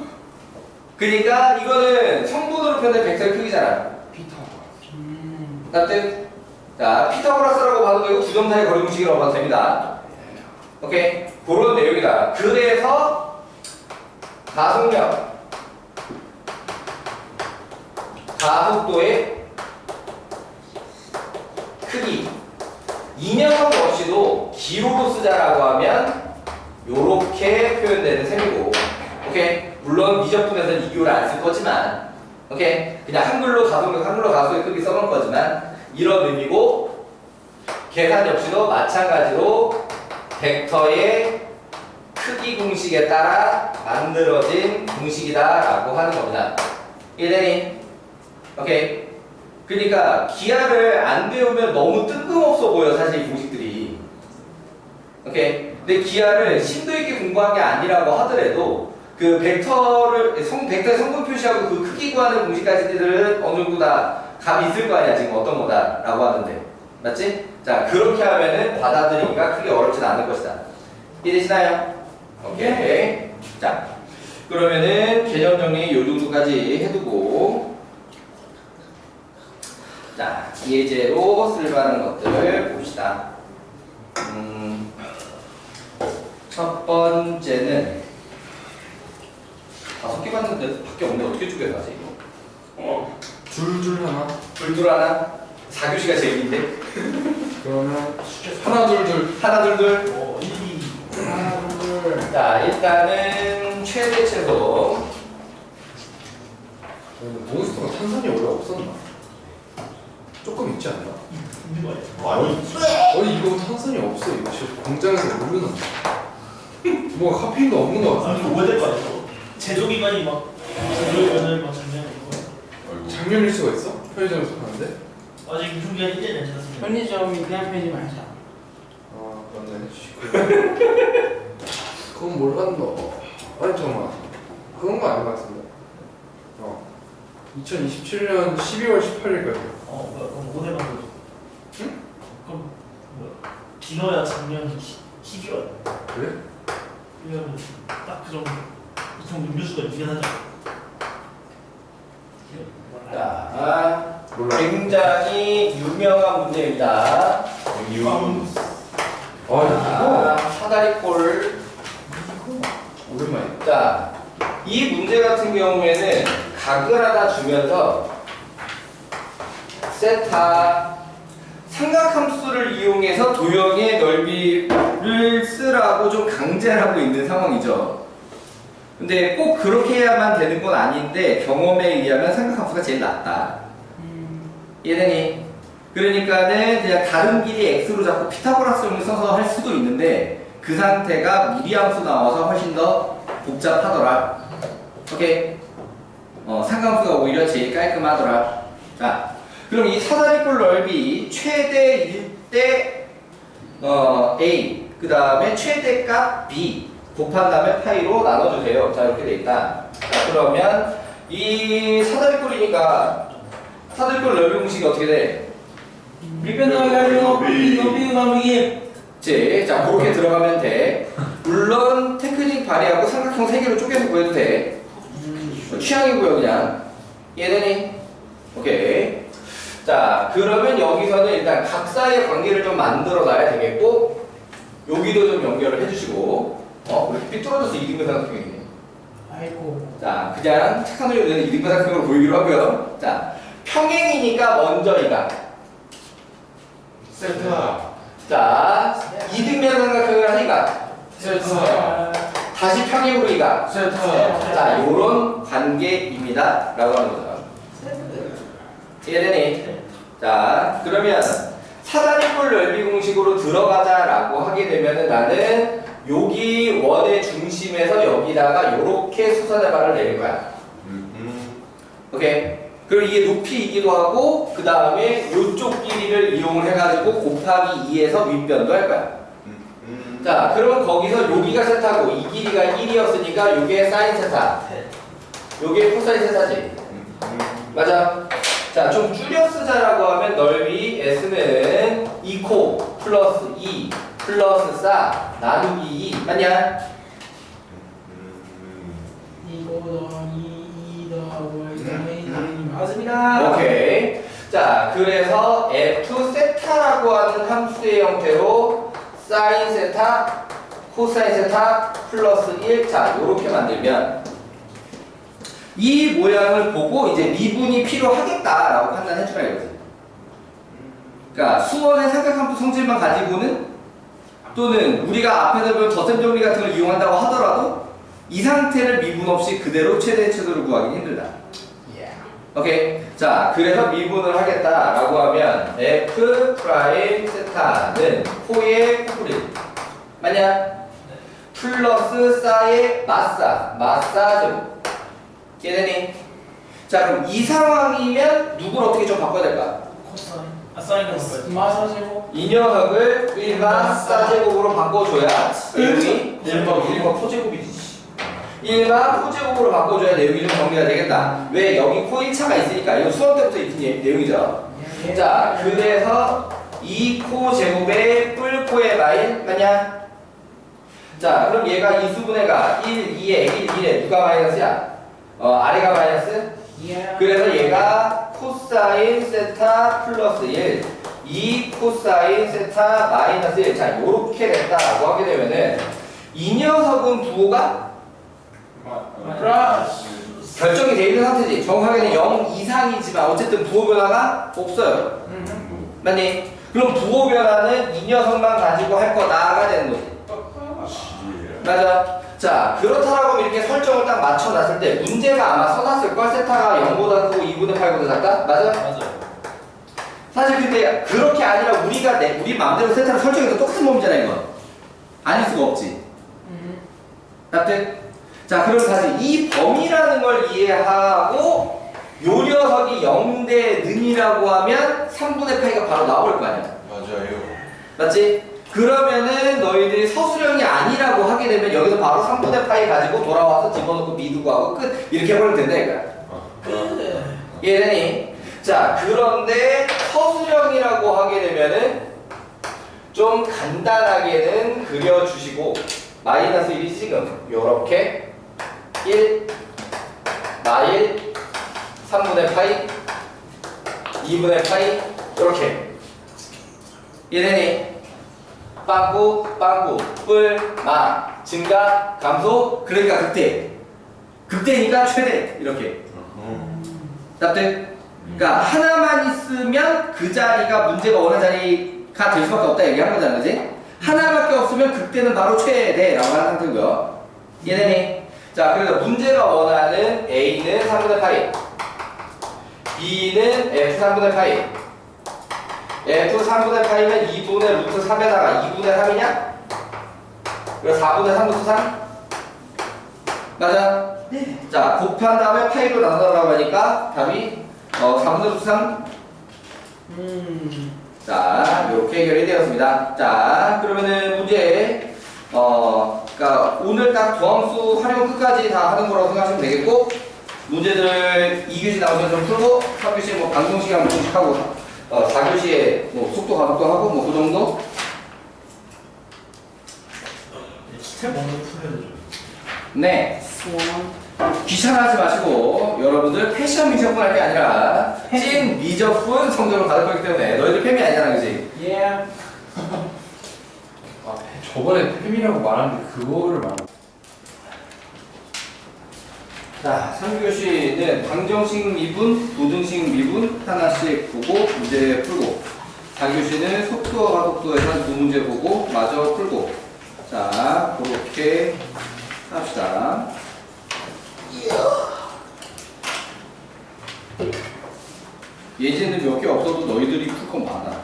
그러니까 이거는 성분으로 표현된 벡터의 크기잖아. 피타고라스. 따뜻. 자, 피타고라스라고 봐도 되고 두 점 사이 거리 공식이라고 봐도 됩니다. 오케이? 그런 내용이다. 그래서 가속력, 가속도의 크기, 인형함 없이도 기호로 쓰자라고 하면 요렇게 표현되는 셈이고, 오케이? 물론 미적분에서는 이 기호를 안 쓸 거지만, 오케이? 그냥 한글로 가속력, 한글로 가속의 크기 써놓은 거지만 이런 의미고, 계산 역시도 마찬가지로 벡터의 크기 공식에 따라 만들어진 공식이다라고 하는 겁니다. 이해되니? 오케이. 그러니까 기하를 안 배우면 너무 뜬금없어 보여, 사실 이 공식들이. 오케이. 근데 기하를 심도 있게 공부한 게 아니라고 하더라도 그 벡터의 성분 표시하고 그 크기 구하는 공식까지들은 어느 정도 다 감이 있을 거 아니야, 지금 어떤 거다라고 하는데. 맞지? 자, 그렇게 하면은 받아들이기가 크게 어렵진 않을 것이다. 이해되시나요? 오케이. 자, 그러면은 개념 정리 요 정도까지 해두고, 자, 예제로 쓸만한 것들 봅시다. 첫 번째는 5개 봤는데 밖에 없는데 어떻게 쪼개가지 이거? 줄줄 하나. 둘둘 하나? 4교시가 제일 긴데? 그러면 하나 둘둘. 하나 둘둘. 하나 둘. 자, 일단은 최대 최소. 몬스터가 탄산이 원래 없었나? 조금 있지 않나? 있는 거 아니야? 아니, 아니 이거 탄산이 없어. 이거 진짜 공장에서 모르는. 뭐가 카페인도 없는 거 아, 같아. 이거 오래될 거 아니야? 제조 기간이 막 제조를 막 작년 이거. 아이고. 작년일 수가 있어? 편의점에서 파는데? 아직 유통기한 1년 괜찮습니다. 편의점이 그냥 편의점 아니잖아. 아 맞네. 그건 몰랐노. 아니 잠깐만. 그런 거 아닌 것 같은데. 2027년 12월 18일까지. 뭐야? 그럼 모델만 보여줘. 응? 그럼 뭐야? 길어야 작년 12월. 그래? 1년은 딱 그 정도. 보통 음료수가 이긴 하죠. 자, 몰라. 굉장히 유명한 문제입니다. 이유는 아 사다리꼴. 이거 오랜만이야. 자, 이 문제 같은 경우에는 각을 하나 주면서 세타 삼각함수를 이용해서 도형의 넓이를 쓰라고 좀 강제를 하고 있는 상황이죠. 근데 꼭 그렇게 해야만 되는 건 아닌데 경험에 의하면 삼각함수가 제일 낫다. 이해되니? 그러니까는 그냥 다른 길이 x로 잡고 피타고라스형을 써서 할 수도 있는데 그 상태가 미리함수 나와서 훨씬 더 복잡하더라. 오케이? 상관수가 오히려 제일 깔끔하더라. 자, 그럼 이 사다리꼴 넓이 최대일 때 A, 그 다음에 최대값 B 곱한 다음에 파이로 나눠주세요. 자, 이렇게 돼 있다. 자, 그러면 이 사다리꼴이니까 사다리꼴 넓이 공식이 어떻게 돼? 밑변 나가요. 높이 나누기. 자, 그렇게 들어가면 돼. 물론 테크닉 발휘하고 삼각형 3개로 쪼개서 구해도 돼. 취향이고요, 그냥. 이해되니? 오케이. 자, 그러면 여기서는 일단 각 사이의 관계를 좀 만들어 놔야 되겠고, 여기도 좀 연결을 해주시고, 그렇게 삐뚤어져서 이등분 삼각형이네. 아이고. 자, 그냥 착한 소리 되는 이등분 삼각형으로 보이기로 하고요. 자, 평행이니까 먼저 이가. 세타. 자, 이등변 삼각형을 하니까 세타. 다시 평행으로 이가. 세타. 자, 요런 관계입니다. 라고 하는 거죠. 이해되니? 자, 그러면 사다리꼴 넓이 공식으로 들어가자라고 하게 되면은 나는 여기 원의 중심에서 여기다가 요렇게 수선의 발을 내릴 거야. 오케이? 그리고 이게 높이이기도 하고 그 다음에 요쪽 길이를 이용을 해가지고 곱하기 2에서 윗변도 할 거야. 자, 그러면 거기서 여기가 세타고 이 길이가 1이었으니까 요게 사인 세타, 요게 코사인 세타지. 맞아? 자, 좀 줄여 쓰자라고 하면 넓이 S는 2코 플러스 2 플러스 4 나누기 2 맞냐? 이거 더하기 2 더하고 맞습니다. 오케이. 자, 그래서 F 세타라고 하는 함수의 형태로 사인 세타, 코사인 세타 플러스 1. 자, 요렇게 만들면 이 모양을 보고 이제 미분이 필요하겠다라고 판단해 주라 이거지. 그러니까 수원의 삼각함수 성질만 가지고는 또는 우리가 앞에서 배운 덧셈 정리 같은 걸 이용한다고 하더라도 이 상태를 미분 없이 그대로 최대 최소를 구하기는 힘들다. 오케이. 자, 그래서 미분을 하겠다라고 하면 F 프라임 세타는 코의 코프릴 맞냐? 플러스 사의 마사 제곱. 이해되니? 자, 그럼 이 상황이면 누구를 어떻게 좀 바꿔야 될까? 코사인. 사인으로 바꿔야지. 마사제곱. 이 녀석을 일반 사제곱으로 바꿔줘야 내용이 일반 포제곱이지. 일반 포제곱으로 바꿔줘야 내용이 좀 정리가 되겠다. 왜? 여기 코 1차가 있으니까. 이거 수업 때부터 있던 내용이죠. 자, 그래서 이 코 제곱의 뿔코의 마일 맞냐? 자, 그럼 얘가 이 수분의 가 1, 2에 1, 1에 누가 마이너스야? 아래가 마이너스? 그래서 얘가 코사인 세타 플러스 1 2 코사인 세타 마이너스 1. 자, 요렇게 됐다라고 하게 되면은 이 녀석은 부호가 결정이 돼 있는 상태지. 정확하게는 0 이상이지만 어쨌든 부호 변화가 없어요. 맞니? 그럼 부호 변화는 이 녀석만 가지고 할 거다가 되는 거지. 맞아. 자, 그렇다라고 하면 이렇게 설정을 딱 맞춰놨을 때 문제가 아마 써놨을걸? 세타가 0보다 크고 2분의 8보다 작다? 맞아? 사실 근데 그렇게 아니라 우리 마음대로 세타를 설정해도 똑같은 범위잖아 이거. 아닐 수가 없지. 납득? 자, 그럼 다시 이 범위라는 걸 이해하고 요 녀석이 0대 는이라고 하면 3분의 파이가 바로 나올 거 아니야. 맞아요. 맞지? 그러면은 너희들이 서술형이 아니라고 하게 되면 여기서 바로 3분의 파이 가지고 돌아와서 집어넣고 미두고 하고 끝 이렇게 해버리면 된다 이거야. 이해되니? 자, 그런데 서술형이라고 하게 되면은 좀 간단하게는 그려주시고 마이너스 1이 지금 요렇게 1 마일 3분의 파이 2분의 파이 요렇게 이해되니? 빵꾸 뿔 증가 감소 그러니까 극대니까 최대 이렇게 납득? 그러니까 하나만 있으면 그 자리가 문제가 원하는 자리가 될 수밖에 없다 얘기한 거잖아 그지? 하나밖에 없으면 극대는 바로 최대라고 하는 상태고요. 이해되니? 자, 그래서 문제가 원하는 A는 3분의 파이 B는 F 3분의 파이 F 3분의 파이면 2분의 루트 3에다가 2분의 3이냐? 그래서 4분의 3 루트 3? 맞아? 자, 곱한 다음에 파이로 나눠라고 하니까 답이 4분의 3. 자, 이렇게 해결이 되었습니다. 자, 그러면은 문제, 그러니까 오늘 딱 도함수 활용 끝까지 다 하는 거라고 생각하시면 되겠고, 문제들 2교시 나오면 좀 풀고, 3교시에 뭐 방정식이랑 공식 하고, 4교시에 뭐 속도 가속도 하고, 뭐 그 정도? 스텝 먼저 풀어야죠. 네. 귀찮아하지 마시고 여러분들 패션 미적분 할 게 아니라 찐 미적분 성적을 받을 거기 때문에 너희들 팸이 아니잖아, 그지? 예. 아, 저번에 팸이라고 말하는데 그거를 말하는 자, 3교시는 방정식 미분, 부등식 미분 하나씩 보고 문제 풀고 4교시는 속도와 가속도에 대한 두 문제 보고 마저 풀고 자, 그렇게 합시다. 예제는 몇 개 없어도 너희들이 풀 건 많아.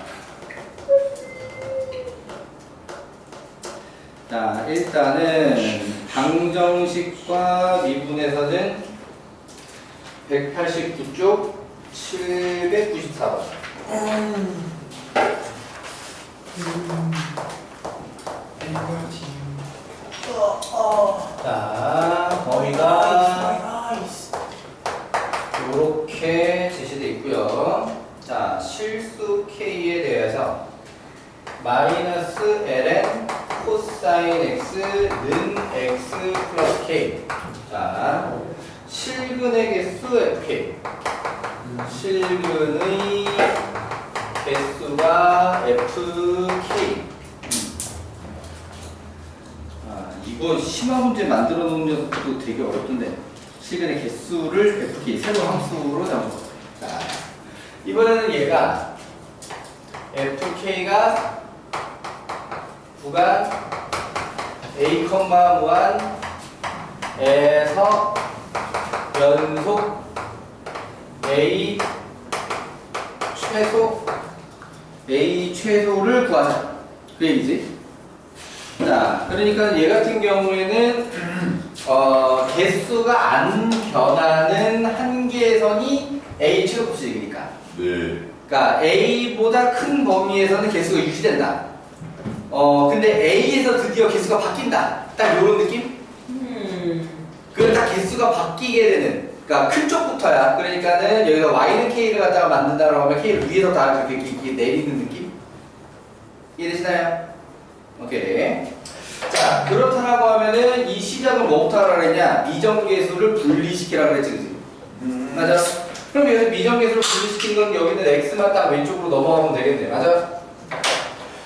자, 일단은 방정식과 미분에서는 189쪽 794번. 자, 범위가 이렇게 제시되어 있고요. 자, 실수 K에 대해서 마이너스 ln 코사인 x는 x 플러스 k. 자, 실근의 개수 fk. 실근의 개수가 fk. 이거 심화 문제 만들어 놓은 녀석도 되게 어렵던데. 실근의 개수를 fk 새로운 함수로 잡은 거. 자, 이번에는 얘가 fk가 구간 a, 무한에서 연속 a 최소를 구하자. 그 얘기지. 자, 그러니까 얘 같은 경우에는 개수가 안 변하는 한계선이 a 최소값이니까. 네. 그러니까 a보다 큰 범위에서는 개수가 유지된다. 근데 a에서 드디어 개수가 바뀐다. 딱 요런 느낌? 그건 딱 개수가 바뀌게 되는. 그러니까 큰 쪽부터야. 그러니까는 여기서 y는 k를 갖다가 만든다라고 하면 k를 위에서 다 이렇게 내리는 느낌? 이해되시나요? 오케이. 자, 그렇다라고 하면은 이 시작은 뭐부터 하라 그랬냐? 미정계수를 분리시키라 그랬지, 그지? 맞아? 그럼 여기서 미정계수를 분리시키는 건 여기 있는 x만 딱 왼쪽으로 넘어가면 되겠네. 맞아?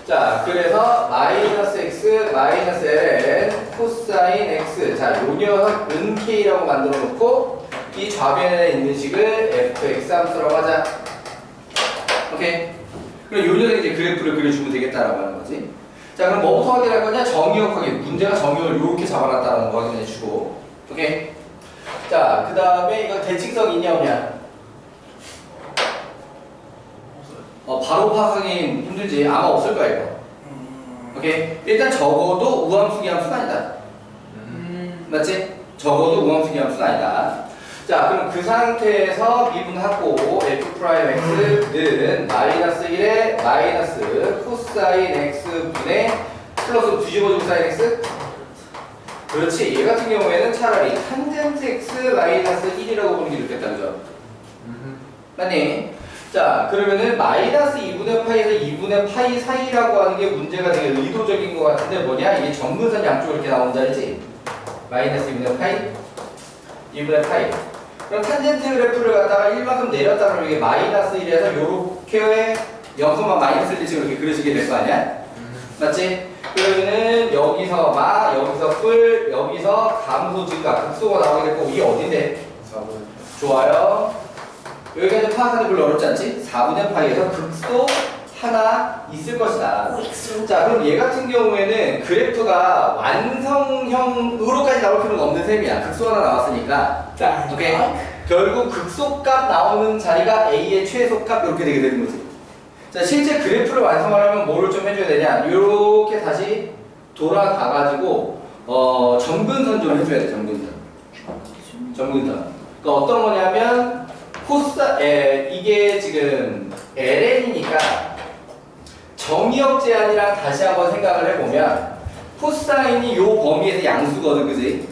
자, 그래서 마이너스 x 마이너스 ln 코사인 x. 자, 요 녀석은 k라고 만들어 놓고 이 좌변에 있는 식을 fx 함수라고 하자. 오케이? 그럼 요 녀석 이제 그래프를 그려주면 되겠다라고 하는 거지. 자, 그럼 뭐부터 확인할 거냐? 정의역 확인. 문제가 정의역을 이렇게 잡아놨다는 거 확인해 주고. 오케이? 자, 그 다음에 이거 대칭성 있냐 없냐? 바로 파악하기 힘들지. 아마 없을 거야, 이거. 오케이? 일단 적어도 우함수기 함수는 아니다. 맞지? 적어도 우함수기 함수는 아니다. 자, 그럼 그 상태에서 미분하고 f'x는 마이너스 1에 마이너스 코사인 x분의 플러스 뒤집어주고 사인 x? 그렇지. 얘 같은 경우에는 차라리 탄젠트 x 마이너스 1이라고 보는 게 좋겠다, 그죠? 맞니? 자, 그러면은 마이너스 2분의 파이에서 2분의 파이 사이라고 하는 게 문제가 되게 의도적인 것 같은데 뭐냐? 이게 정근선 양쪽으로 이렇게 나온 자리지? 마이너스 2분의 파이, 2분의 파이. 그럼 탄젠트 그래프를 갖다가 1만큼 내렸다 그러면 이게 마이너스 1에서 요렇게 0, 마이너스 1씩 이렇게 그려지게 될 거 아니야? 맞지? 그러면은 여기서 마, 여기서 뿔, 여기서 감소 증가, 극소가 나오게 됐고 이게 어딘데? 4번. 좋아요. 여기까지 파악하는 별로 어렵지 않지? 4분의 파이에서 극소 하나 있을 것이다. 자, 그럼 얘 같은 경우에는 그래프가 완성형으로까지 나올 필요는 없는 셈이야. 극소 하나 나왔으니까. 자, 오케이. 결국 극소값 나오는 자리가 A의 최소값 이렇게 되게 되는 거지. 자, 실제 그래프를 완성하려면 뭐를 좀 해줘야 되냐? 이렇게 다시 돌아가가지고 점근선 좀 해줘야 돼. 점근선. 정근선. 그러니까 어떤 거냐면 이게 지금 ln이니까 정의역 제한이랑 다시 한번 생각을 해보면 코사인이 요 범위에서 양수거든, 그지?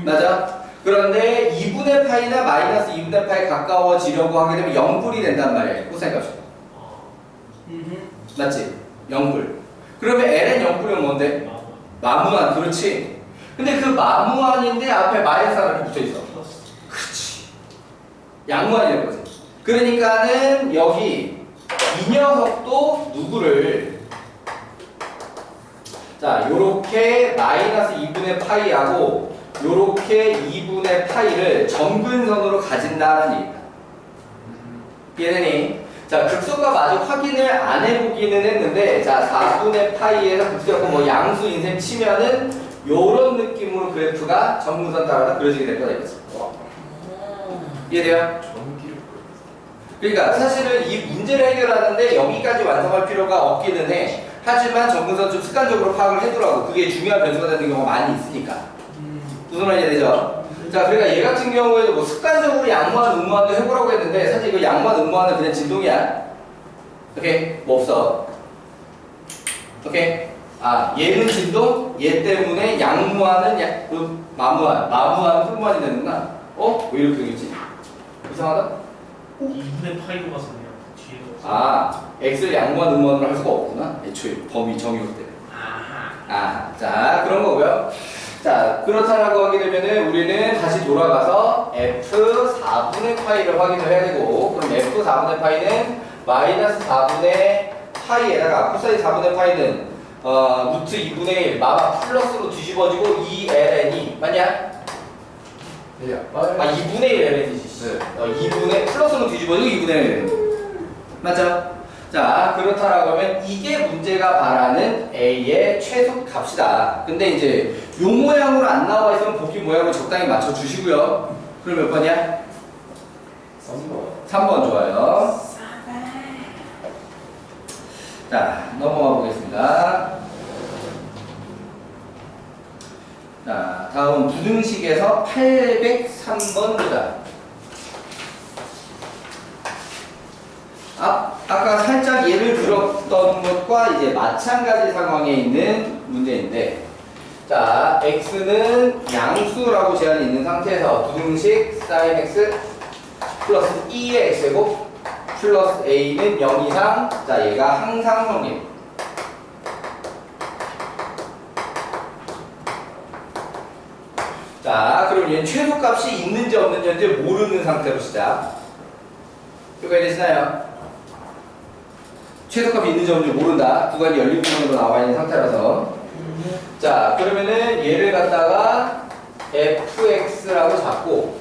맞아? 그런데 2분의 파이나 마이너스 2분의 파이 가까워지려고 하게 되면 0불이 된단 말이야, 코사인 값이. 맞지? 0불. 그러면 ln 0불이면 뭔데? 마무한, 그렇지? 근데 그 마무한인데 앞에 마이너스 하나 이렇게 붙어있어. 그렇지. 양무한이 될 거지. 그러니까는 여기 이 녀석도 누구를 자 요렇게 마이너스 2분의 파이하고 요렇게 2분의 파이를 점근선으로 가진다는 얘기다. 이해되니? 자 극소값 아직 확인을 안 해보기는 했는데 자 4분의 파이에서 극소값 뭐 양수인 셈 치면은 요런 느낌으로 그래프가 점근선 따라서 그려지게 될 거다 이거지. 이해돼요? 그러니까 사실은 이 문제를 해결하는데 여기까지 완성할 필요가 없기는 해. 하지만 점근선 좀 습관적으로 파악을 해두라고. 그게 중요한 변수가 되는 경우가 많이 있으니까. 무슨 말인지 되죠? 자, 그러니까 얘 같은 경우에도 뭐 습관적으로 양무한, 음무한도 해보라고 했는데 사실 이거 양무한, 음무한은 그냥 진동이야. 오케이? 뭐 없어. 오케이? 아, 얘는 진동, 얘 때문에 양무한은 마무한, 마무한은 흠무한이 되는구나. 어? 왜 이렇게 되겠지? 이상하다? 2분의 파이로 가서 그냥 뒤에로. 아, x를 양무한, 음무한으로 할 수가 없구나. 애초에 범위 정의역 때문에. 아, 자, 그런 거고요. 자, 그렇다라고 하게 되면은 우리는 다시 돌아가서 f 4분의 파이를 확인을 해야 되고, 그럼 f 4분의 파이는 마이너스 4분의 파이에다가 코사인 4분의 파이는 루트 2분의 1 마마 플러스로 뒤집어지고 2ln이 맞냐? 아 2분의 1 ln이지. 네. 2분의 플러스로 뒤집어지고 2분의 1 맞죠? 자 그렇다라고 하면 이게 문제가 바라는 a의 최소 값이다. 근데 이제 요 모양으로 안 나와 있으면 보기 모양으로 적당히 맞춰 주시고요. 그럼 몇 번이야? 3번. 3번 좋아요. 자 넘어가 보겠습니다. 자 다음 부등식에서 803번 보자. 아까 살짝 예를 들었던 것과 이제 마찬가지 상황에 있는 문제인데, 자, x는 양수라고 제한이 있는 상태에서 부등식 sin x 플러스 2의 x제곱 플러스 a는 0 이상, 자, 얘가 항상 성립. 자, 그럼 얘는 최소값이 있는지 없는지 모르는 상태로 시작. 여기가 되시나요? 최소값이 있는지 없는지 모른다. 구간이 열린 구간으로 나와 있는 상태라서. 자, 그러면은 얘를 갖다가 fx라고 잡고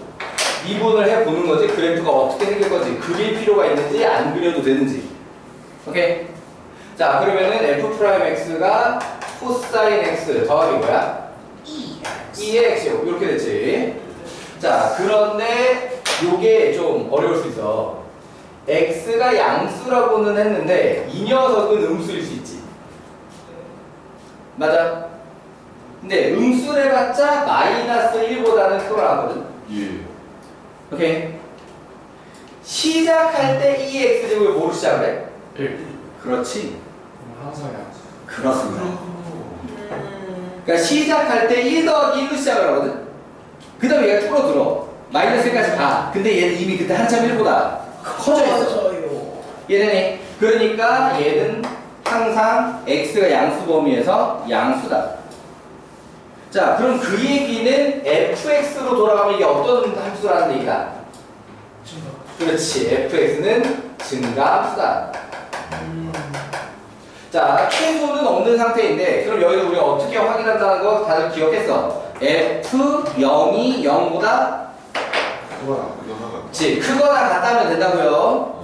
미분을 해보는 거지. 그래프가 어떻게 생길 건지, 그릴 필요가 있는지 안 그려도 되는지. 오케이? 자, 그러면은 f'x가 코사인 x 더하기 뭐야? 2의 x요. 이렇게 됐지. 자, 그런데 요게 좀 어려울 수 있어. x가 양수라고는 했는데 이 녀석은 음수일 수 있지. 맞아? 근데 음수를 해봤자 마이너스 1보다는 크게 나거든. 예. 오케이? 시작할 때 2x제곱을 뭐로 시작을 해? 1. 그렇지. 항상 양수. 그렇습니다. 그러니까 시작할 때 1 더하기 1로 시작을 하거든. 그 다음에 얘가 줄어들어. 마이너스 1까지 가. 근데 얘는 이미 그때 한참 1보다 커져 있어. 얘는 그러니까 얘는 항상 x가 양수 범위에서 양수다. 자, 그럼 그 얘기는 fx로 돌아가면 이게 어떤 함수라는 얘기다? 그렇지. fx는 증가함수다. 자, 최소는 없는 상태인데 그럼 여기서 우리가 어떻게 확인한다는 거 다들 기억했어? f0이 0보다 그렇지. 크거나 같다면 된다고요.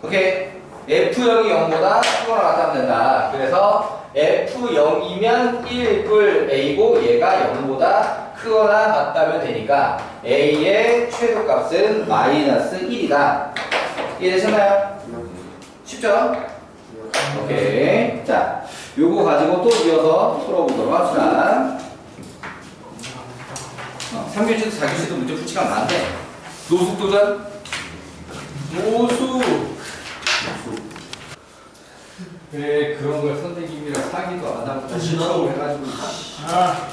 오케이. f0이 0보다 크거나 같다면 된다. 그래서 f0이면 1뿔 a고 얘가 0보다 크거나 같다면 되니까 a의 최소값은 마이너스 1이다. 이해되셨나요? 쉽죠? 오케이. 자, 요거 가지고 또 이어서 풀어보도록 합시다. 3교시도 4교시도 문제 풀 시간 많은데 노숙 도전? 노수. 그래 그런 걸 선생님이랑 사기도 안 하고 그치, 신청을 나도. 해가지고. 아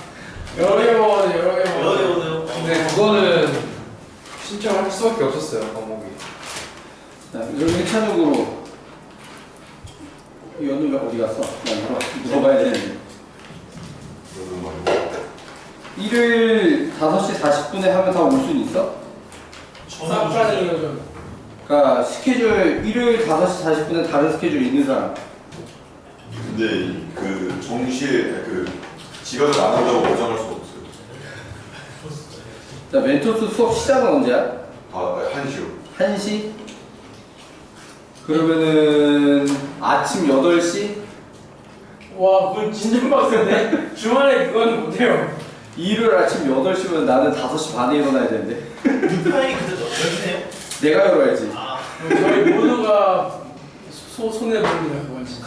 여러 개 먹어도 여러 개 여기 먹어도. 오세요. 근데 그거는 신청할 수밖에 없었어요 과목이. 자, 그럼 1차적으로 연우가 어디 갔어? 나 물어봐야 되는데 일요일 5시 40분에 하면 다 올 수는 있어? 쌉싸는 거죠. 그러니까 스케줄 일요일 5시 40분에 다른 스케줄 있는 사람 근데 그 정시에 그 지각을 안 한다고 보장할 수가 없어요. 자, 멘토스 수업 시작은 언제야? 다 1시요. 1시? 그러면은 아침 8시? 와 그건 진짜 빡센데. 주말에 그건 못해요. 일요일 아침 8시면 나는 5시 반에 일어나야 되는데 육파이 그때 열세요? 내가 열어야지 아 저희 모두가 손해봅니다 그건 진짜.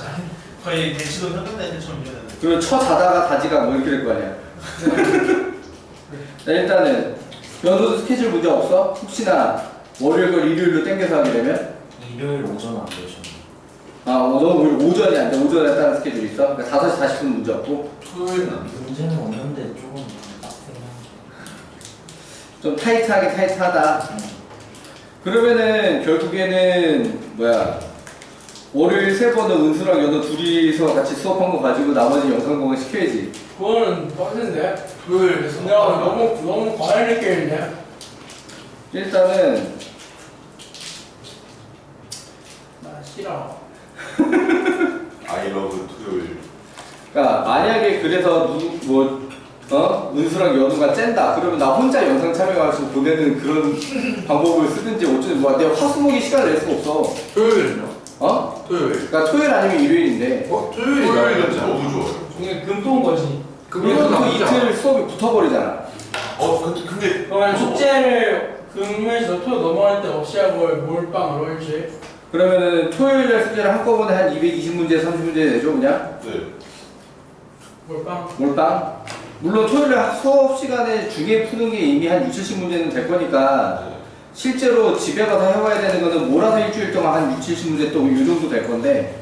거의 대치동 현대대처럼 이러는. 그리고 자다가 다지가 뭐 이렇게 될 거 아니야 자, 일단은 연도도 스케줄 문제 없어? 혹시나 월요일 걸 일요일로 땡겨서 하게 되면? 일요일 오전 안 되죠. 아, 너는 오전이 안 돼. 오전에 다른 스케줄 있어? 그러니까 5시 40분 문제 없고 토요일 문제는 없는데 조금 빡세긴 좀 타이트하다. 그러면은 결국에는 뭐야 월요일 3번은 은수랑 연호 둘이서 같이 수업한 거 가지고 나머지 영상 공부 시켜야지. 그거는 빡센데. 토요일 내가 너무 과일 느낌인데. 일단은 나 싫어. I love 토요일. 그러니까 만약에 그래서 은수랑 연우가 짠다 그러면 나 혼자 영상 촬영해가지고 보내는 그런 방법을 쓰든지 어쩌든 뭐 내가 화수목이 시간을 낼 수가 없어. 토요일은요? 어? 토요일. 그러니까 토요일 아니면 일요일인데 토요일이 토요일은 나쁘지 너무 좋아요. 이게 금토인 거지. 그리고 그 이틀 수업이 붙어버리잖아. 근데 그러면 숙제를 금요일에서 토요일 넘어갈 때 없이 하고 몰빵으로 일주일. 그러면은 토요일날 숙제를 한꺼번에 한 220문제, 30문제 내줘 그냥? 네. 몰빵. 몰빵? 물론 토요일날 수업 시간에 중에 푸는 게 이미 한 6, 70문제는 될 거니까 실제로 집에 가서 해와야 되는 거는 몰아서 일주일 동안 한 6, 70문제 또 이 정도 될 건데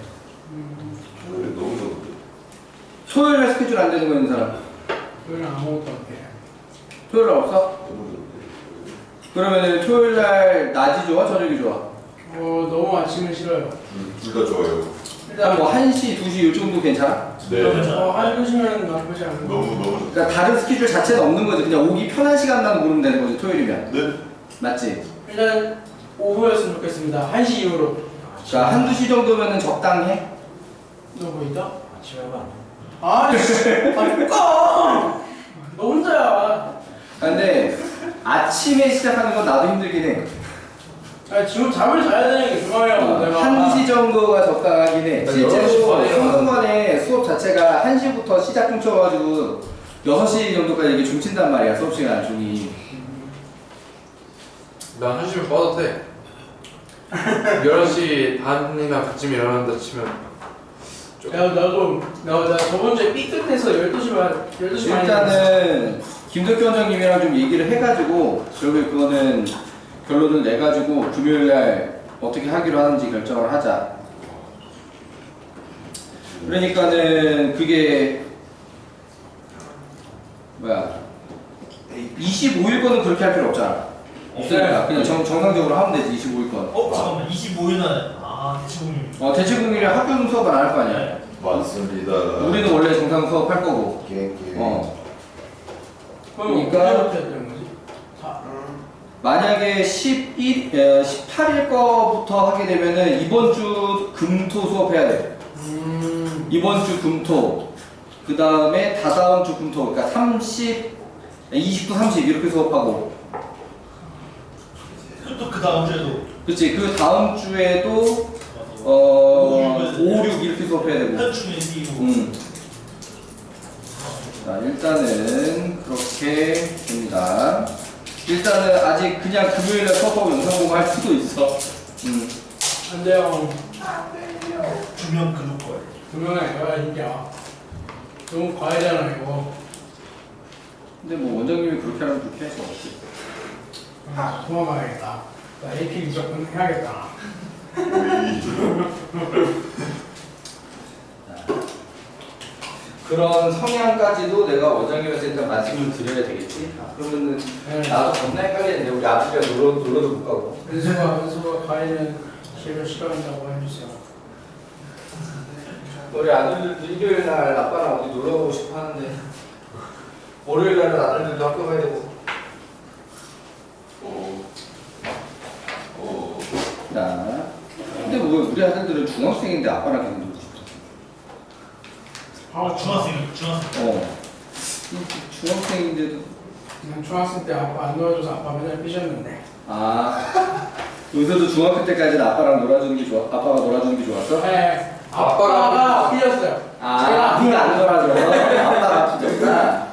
토요일 너무 좋은데. 토요일날 스케줄 안 되는 거 있는 사람? 토요일 아무것도 안 돼. 토요일날 없어? 너무 좋은데. 그러면은 토요일날 낮이 좋아? 저녁이 좋아? 너무 아침은 싫어요. 둘 다 좋아요. 일단 뭐 1시, 2시 이 정도 괜찮아? 네. 한 시면 나쁘지 않은 거. 너무 좋. 그러니까 다른 스케줄 자체는 없는 거지. 그냥 오기 편한 시간만 고르면 되는 거지 토요일이면. 네. 맞지? 일단 오후였으면 좋겠습니다. 1시 이후로. 자, 한두 시 정도면은 적당해? 너 뭐 있다? 아침에 하면 아이씨, 아, 너 혼자야. 근데 아침에 시작하는 건 나도 힘들긴 해. 아니, 지금 잠을 자야 되는 게 주말이라고 내가. 1시 정도가 적당하긴 해. 나 실제로 6시 반에 성균관에 수업 자체가 1시부터 시작 훔쳐가지고 6시 정도까지 이게 중친단 말이야, 수업 시간 중이. 난 1시면 빠도 돼. 11시 반이나 그쯤 일어난다 치면 나 저번 주에 삐끗해서 12시 반 일단은 김덕기 원장님이랑 좀 얘기를 해가지고 결국에 그거는 결론을 내가지고 금요일날 어떻게 하기로 하는지 결정을 하자. 그러니까는 그게 뭐야 25일 거는 그렇게 할 필요 없잖아. 없으니까 그냥 정상적으로 하면 되지. 25일 건. 잠깐만 25일날 대치공률. 대체공일에 학교 수업은 안 할 거 아니야. 맞습니다. 우리는 원래 정상 수업 할 거고. 그럼 그러니까- 언제부터 해야 되는 거지? 만약에 18일 거부터 하게 되면은 이번 주 금토 수업해야 돼. 이번 주 금토. 그 다음에 다다음 주 금토. 그러니까 29, 30 이렇게 수업하고. 또 그 다음 주에도. 그치. 그 다음 주에도 5, 6 이렇게 수업해야 되고. 현충일 이후. 자, 일단은 그렇게 됩니다. 일단은 아직 그냥 금요일에 수업하고 영상 공부 할 수도 있어. 안 돼요. 주면 그룹걸. 2명이 아니라 진짜. 너무 과외잖아, 이거. 근데 뭐 원장님이 그렇게 하면 그렇게 할 수 없지. 아, 도망가야겠다. 나 AP 무조건 해야겠다. 그런 성향까지도 내가 원장님한테 일단 말씀을 드려야 되겠지. 그러면은 네. 나도 겁나 헷갈리는데 우리 아들이랑 놀러도 못 가고. 은수가 과외는 제일 싫어한다고 해주세요. 우리 아들들도 일요일 날 아빠랑 어디 놀러 가고 싶어 하는데 월요일 날은 아들들도 학교 가야 되고. 자, 근데 뭐 우리 아들들은 중학생인데 아빠랑 계속 놀고 싶어. 아, 중학생. 중학생인데도. 그냥 중학생 때 아빠 안 놀아줘서 아빠 맨날 삐졌는데. 아, 요새도 중학교 때까지는 아빠랑 놀아주는 게 좋아. 아빠가 놀아주는 게 좋았어? 네. 아빠가 아빠가 삐졌어요. 아, 네가 안 놀아줘서 아빠가 삐졌구나.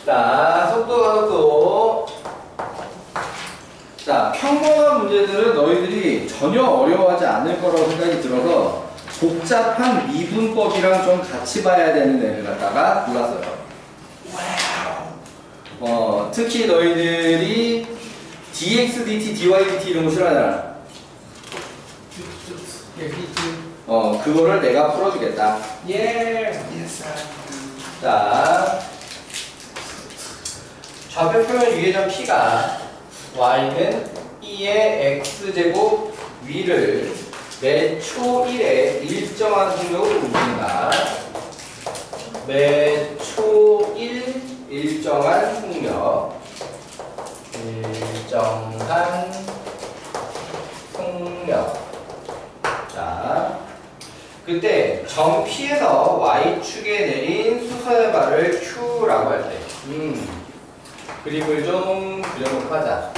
자, 속도. 자, 평범한 문제들은 너희들이 전혀 어려워하지 않을 거라고 생각이 들어서 복잡한 미분법이랑 좀 같이 봐야 되는 애를 갖다가 골랐어요. 특히 너희들이 dx, dt, dy, dt 이런 거 싫어하잖아. 그거를 내가 풀어주겠다. 예. 자, 좌표 표현 유예점 p가 y는 2의 x제곱 위를 매 초 1에 일정한 속력으로 움직인다. 매 초 1 일정한 속력. 일정한 속력. 자, 그때 점 P에서 Y축에 내린 수선의 발을 Q라고 할 때, 그림을 좀 그려놓고 하자.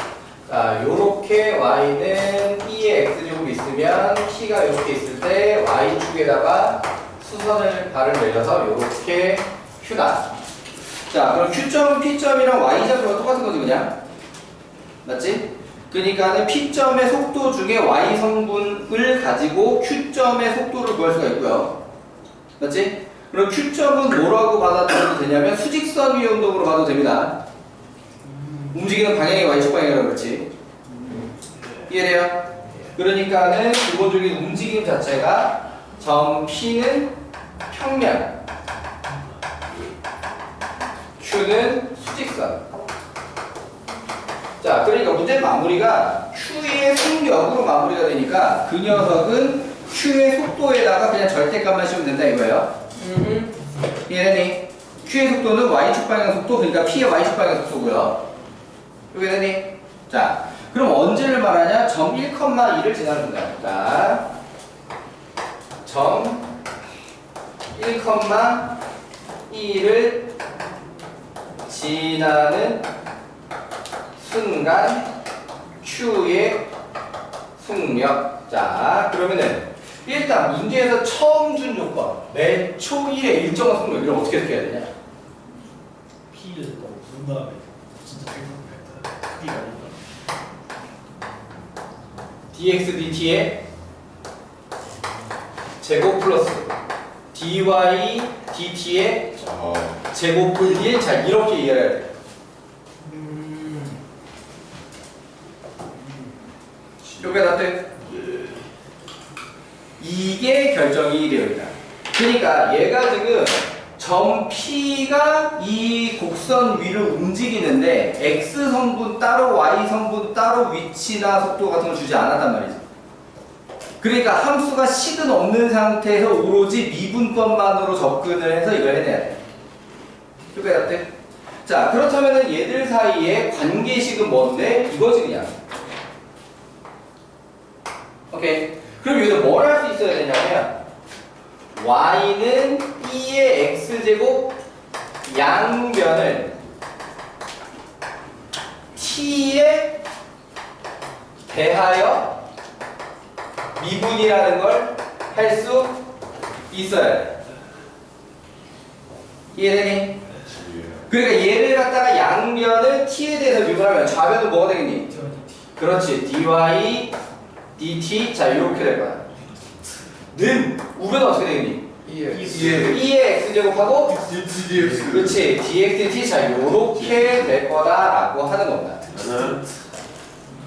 자, 요렇게 Y는 2의 X제곱이 있으면 P가 요렇게 있을 때 Y축에다가 수선을 발을 내려서 요렇게 Q다. 자, 그럼 Q점, P점이랑 Y좌표가 똑같은 거지, 그냥? 맞지? 그러니까는 P점의 속도 중에 Y 성분을 가지고 Q점의 속도를 구할 수가 있고요. 맞지? 그럼 Q점은 뭐라고 받아들여도 되냐면 수직선 위의 운동으로 봐도 됩니다. 움직이는 방향이 Y축 방향이라고 그렇지. 이해돼요? 그러니까는 기본적인 움직임 자체가 점 P는 평면, Q는 수직선. 자, 그러니까 문제 마무리가 Q의 속력으로 마무리가 되니까 그 녀석은 Q의 속도에다가 그냥 절대값만 씌우면 된다 이거예요. 이해되니? Q의 속도는 Y축 방향 속도, 그러니까 P의 Y축 방향 속도고요. 이해되니? 자, 그럼 언제를 말하냐? 점 1,2를 지나는 거야. 자, 점 1,2를 지나는 순간 Q의 속력. 자, 그러면은 일단 문제에서 처음 준 조건 매 초 1의 일정한 속력 이걸 어떻게 해야 되냐? P를 부른 다음에 진짜 크기가 아닌가? dx dt의 제곱 플러스 dy dt의 제곱을 1. 자, 이렇게 이해해야 돼. 요게 나한테 이게 결정이 되어 있다. 그러니까 얘가 지금 점 P가 이 곡선 위를 움직이는데 X 성분 따로 Y 성분 따로 위치나 속도 같은 걸 주지 않았단 말이죠. 그러니까 함수가 식은 없는 상태에서 오로지 미분법만으로 접근을 해서 이걸 해내야 돼. 요게 나한테. 자, 그렇다면은 얘들 사이의 관계식은 뭔데? 이거지 그냥. 오케이. 그럼 여기서 뭘 할 수 있어야 되냐면 y는 2의 x제곱 양변을 t에 대하여 미분이라는 걸 할 수 있어야 돼. 이해되니? 그러니까 얘를 갖다가 양변을 t에 대해서 미분하면 좌변은 뭐가 되겠니? 그렇지. dy dt. 자, 이렇게 될 거야. 는 우변은 어떻게 되겠니? E의 x제곱하고 dx. 그렇지 dx 자 요렇게 될 거다라고 하는 겁니다.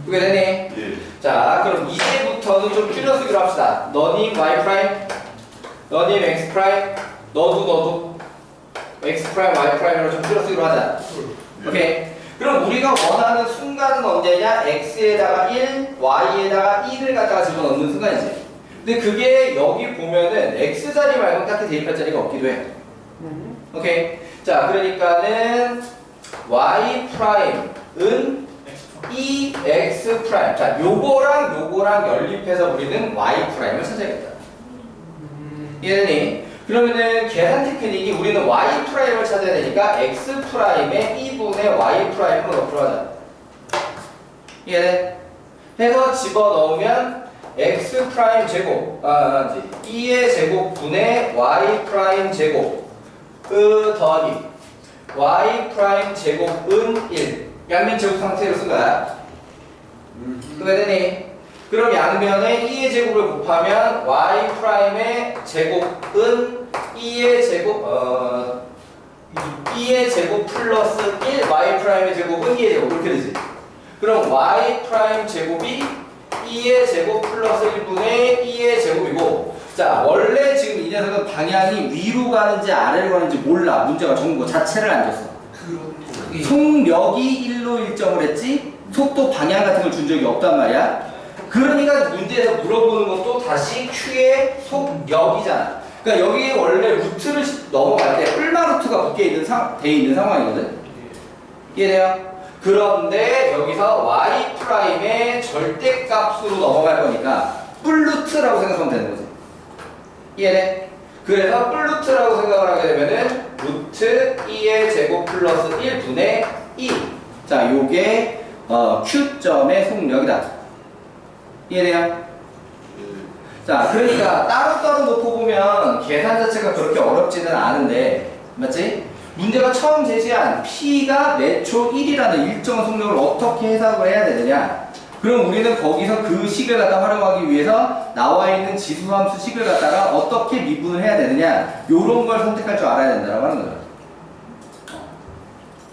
그게 되니? 예. 자 그럼 이제부터는 좀 줄여쓰기로 합시다. 너님 y 프라임, 너님 x 프라임, 너도 x 프라임 y 프라임으로 좀 줄여쓰기로 하자. 오케이. 그럼 우리가 원하는 순간은 언제냐? x에다가 1, y에다가 1을 갖다가 집어넣는 순간이지. 근데 그게 여기 보면은 x자리 말고 딱히 대입할 자리가 없기도 해. 오케이. 자 그러니까는 y 프라임은 이 x 프라임. 자 요거랑 연립해서 우리는 y 프라임을 찾아야겠다. 이해되니? 그러면은 계산 테크닉이 우리는 y 프라임을 찾아야 되니까 x 프라임에 2분의 y 프라임으로 넣기로 하자. 이해돼? 해서 집어넣으면 x 프라임 제곱 2의 제곱 분의 y 프라임 제곱 더하기 y 프라임 제곱은 1 양면 제곱 상태로 쓴 거야. 그게 되니? 그럼 양면에 2의 제곱을 곱하면 y 프라임의 제곱은 2의 제곱 플러스 1 y 프라임의 제곱은 2의 제곱 이렇게 되지. 그럼 y 프라임 제곱이 2의 제곱 플러스 1분의 2의 제곱이고 자 원래 지금 이 녀석은 방향이 위로 가는지 아래로 가는지 몰라. 문제가 정보 자체를 안 줬어. 속력이 1로 일정을 했지 속도 방향 같은 걸 준 적이 없단 말이야. 그러니까 문제에서 물어보는 것도 다시 Q의 속력이잖아. 그러니까 여기 원래 루트를 넘어갈 때 뿔마 루트가 붙게 돼 있는 상황이거든. 이해돼요? 그런데 여기서 y 프라임의 절대값으로 넘어갈 거니까 뿔 루트라고 생각하면 되는 거지. 이해돼? 그래서 뿔 루트라고 생각을 하게 되면은 루트 2의 제곱 플러스 1분의 2. 자, 요게 Q점의 속력이다. 이해돼요? 자, 그러니까 따로따로 놓고 보면 계산 자체가 그렇게 어렵지는 않은데, 맞지? 문제가 처음 제시한 P가 매초 1이라는 일정한 속력을 어떻게 해석을 해야 되느냐? 그럼 우리는 거기서 그 식을 갖다 활용하기 위해서 나와 있는 지수함수 식을 갖다가 어떻게 미분을 해야 되느냐? 요런 걸 선택할 줄 알아야 된다고 하는 거죠.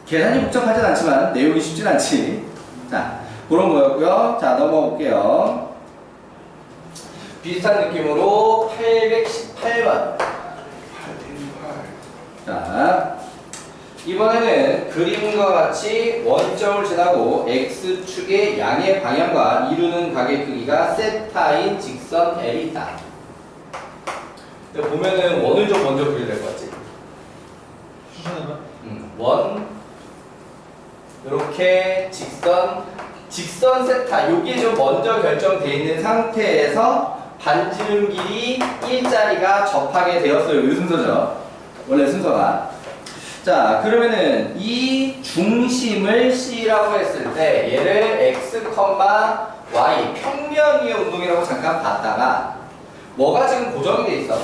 계산이 복잡하진 않지만 내용이 쉽진 않지. 자, 그런 거였고요. 자, 넘어가 볼게요. 비슷한 느낌으로 818번. 자, 이번에는 그림과 같이 원점을 지나고 x축의 양의 방향과 이루는 각의 크기가 세타인 직선 L이다. 보면은 원을 좀 먼저 그려야 될 것 같지? 추천해봐. 원 이렇게 직선 세타 요게 좀 먼저 결정되어 있는 상태에서 반지름 길이 1짜리가 접하게 되었어요. 이 순서죠. 원래 순서가. 자, 그러면은 이 중심을 C라고 했을 때 얘를 X, Y 평면 위의 운동이라고 잠깐 봤다가 뭐가 지금 고정이 돼 있어?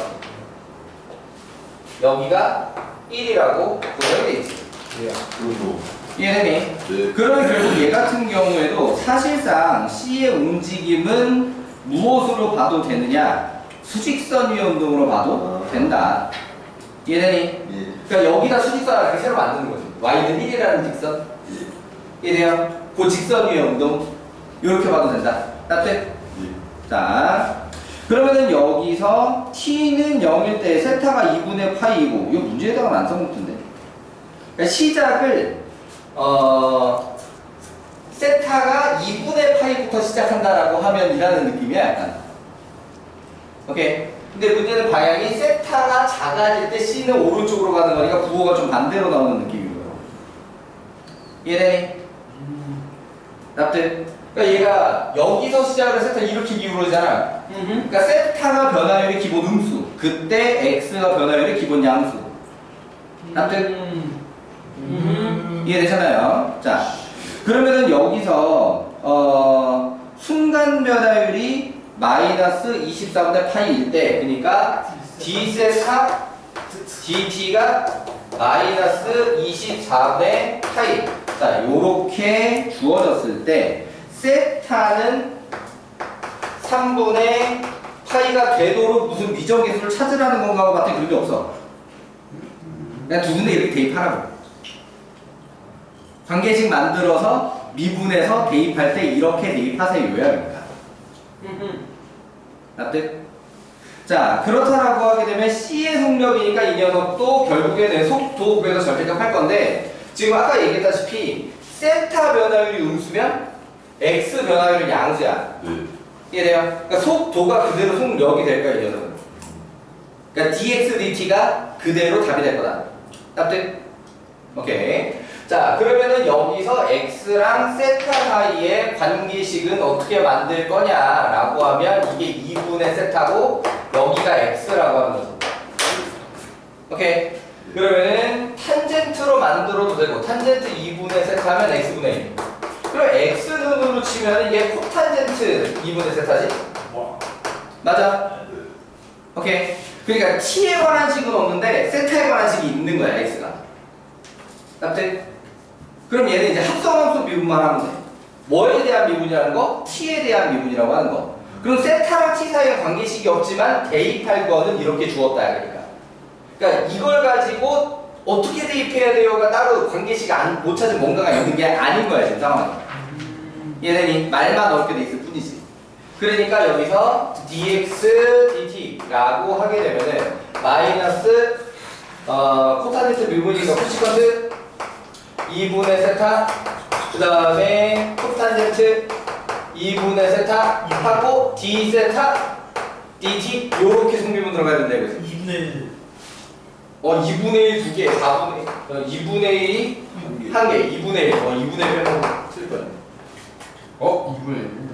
여기가 1이라고 고정이 돼 있지. 그리고 이해되니? 네. 그러면 결국 얘 같은 경우에도 사실상 C의 움직임은 무엇으로 봐도 되느냐? 수직선 위의 운동으로 봐도 된다. 이해되니? 예. 그러니까 여기다 수직선을 이렇게 새로 만드는 거지. Y는 1이라는 직선. 이해돼요? 그 직선 위의 운동. 이렇게 봐도 된다. 따뜻해? 예. 자, 그러면은 여기서 T는 0일 때 세타가 2분의 파이고 이거 문제에다가 안 써놓던데. 그러니까 시작을 세타가 2분의 파이부터 시작한다라고 하면 이라는 느낌이야 약간. 오케이. 근데 문제는 방향이 세타가 작아질 때 C는 오른쪽으로 가는 거니까 부호가 좀 반대로 나오는 느낌이고요. 이해되니? 납득? 그러니까 얘가 여기서 시작을 해서 세타 이렇게 기울어지잖아. 그러니까 세타가 변화율이 기본 음수. 그때 X가 변화율이 기본 양수. 납득? 이해되잖아요. 자, 그러면은 여기서 순간 변화율이 마이너스 24분의 파이일 때, 그러니까 d세타 dt가 마이너스 24분의 파이. 자, 요렇게 주어졌을 때 세타는 3분의 파이가 되도록 무슨 미정계수를 찾으라는 건가 하고 봤더니 그런 게 없어. 그냥 두 군데 이렇게 대입하라고. 관계식 만들어서 미분해서 대입할 때 이렇게 대입하세요. 요약입니다. 납득? 자, 그렇다라고 하게 되면 C의 속력이니까 이 녀석도 결국에 내 속도 구해서 절대값 할 건데, 지금 아까 얘기했다시피 세타 변화율이 음수면 X 변화율은 양수야. 네. 이해돼요? 그러니까 속도가 그대로 속력이 될 거야, 이 녀석은. 그러니까 dx dt가 그대로 답이 될 거다. 납득? 오케이. 자, 그러면은 여기서 x랑 세타 사이의 관계식은 어떻게 만들 거냐라고 하면 이게 2분의 세타고 여기가 x라고 하는 거죠. 오케이. 그러면은 탄젠트로 만들어도 되고 탄젠트 2분의 세타면 x분의 1. 그럼 x는으로 치면 이게 코탄젠트 2분의 세타지? 맞아? 오케이. 그러니까 t에 관한 식은 없는데 세타에 관한 식이 있는 거야, x가. 납득? 그럼 얘는 이제 합성함수 미분만 하면 돼. 뭐에 대한 미분이라는 거? t에 대한 미분이라고 하는 거. 그럼 세타랑 t 사이에 관계식이 없지만 대입할 거는 이렇게 주었다, 그러니까. 그러니까 이걸 가지고 어떻게 대입해야 돼요가 따로 관계식 못 찾은 뭔가가 있는 게 아닌 거야, 지금 상황이. 얘는 말만 어렵게 돼 있을 뿐이지. 그러니까 여기서 dx dt라고 하게 되면은 마이너스 코탄젠트 미분이니까 코시컨트 2분의 세타 그 다음에 코탄젠트 2분의 세타 하고 d 세타 dt 요렇게 성미분 들어가야 된다 이거지. 2분의 1. 2분의 1 두 개, 4분의 2분의 1이 한 개, 2분의 1. 2분의 1 빼면 쓸 거야. 2분의 1.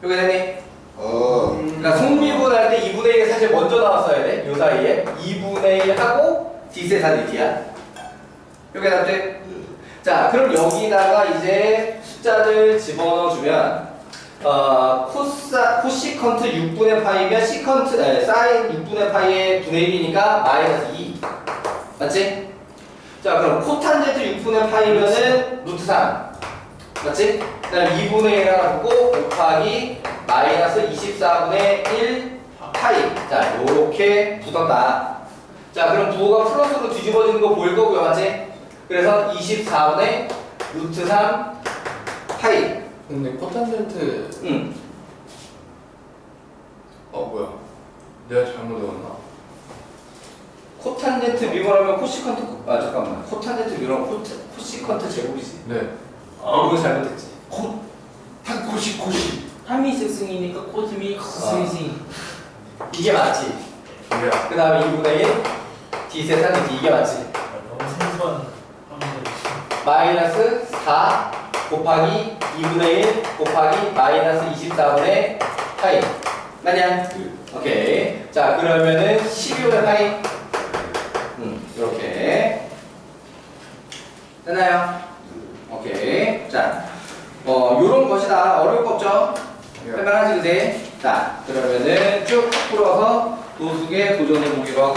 요게 되니? 그러니까 성미분 할 때 2분의 1이 사실 먼저 나왔어야 돼. 요 사이에 2분의 1 하고 d 세타 dt야. 요게 답돼? 자, 그럼 여기다가 이제 숫자를 집어넣어주면 코시컨트 6분의 파이면 시컨트 사인 6분의 파이의 분의 1이니까 마이너스 2 맞지? 자, 그럼 코탄젠트 6분의 파이면은 루트 3 맞지? 그 다음 2분의 1 하나 두고 곱하기 마이너스 24분의 1 파이. 자, 요렇게 붙었다. 자, 그럼 부호가 플러스로 뒤집어지는 거 보일 거고요, 맞지? 그래서 24분의 루트 3 파이. 근데 코탄젠트 뭐야? 내가 잘못 외웠나? 코탄젠트 미분하면 코시컨트 잠깐만. 코탄젠트 미분하면 코시컨트 제곱이지. 네. 이거 잘못했지. 코시. 한미색승이니까 코즈미 스윙. 이게 맞지. 그래야. 그 다음에 2분의 1 d 세타 dt 이게 맞지. 너무 생소한 방법이 마이너스 4 곱하기 2분의 1 곱하기 마이너스 24분의 파이. 맞냐? 오케이. 자, 그러면은 12분의 파이. 이렇게. 됐나요? 오케이. 자, 요런 것이다. 어려울 거 없죠? 할만하지, 그지? 자, 그러면은 쭉 풀어서 노숙에 도전해 보기로 하고.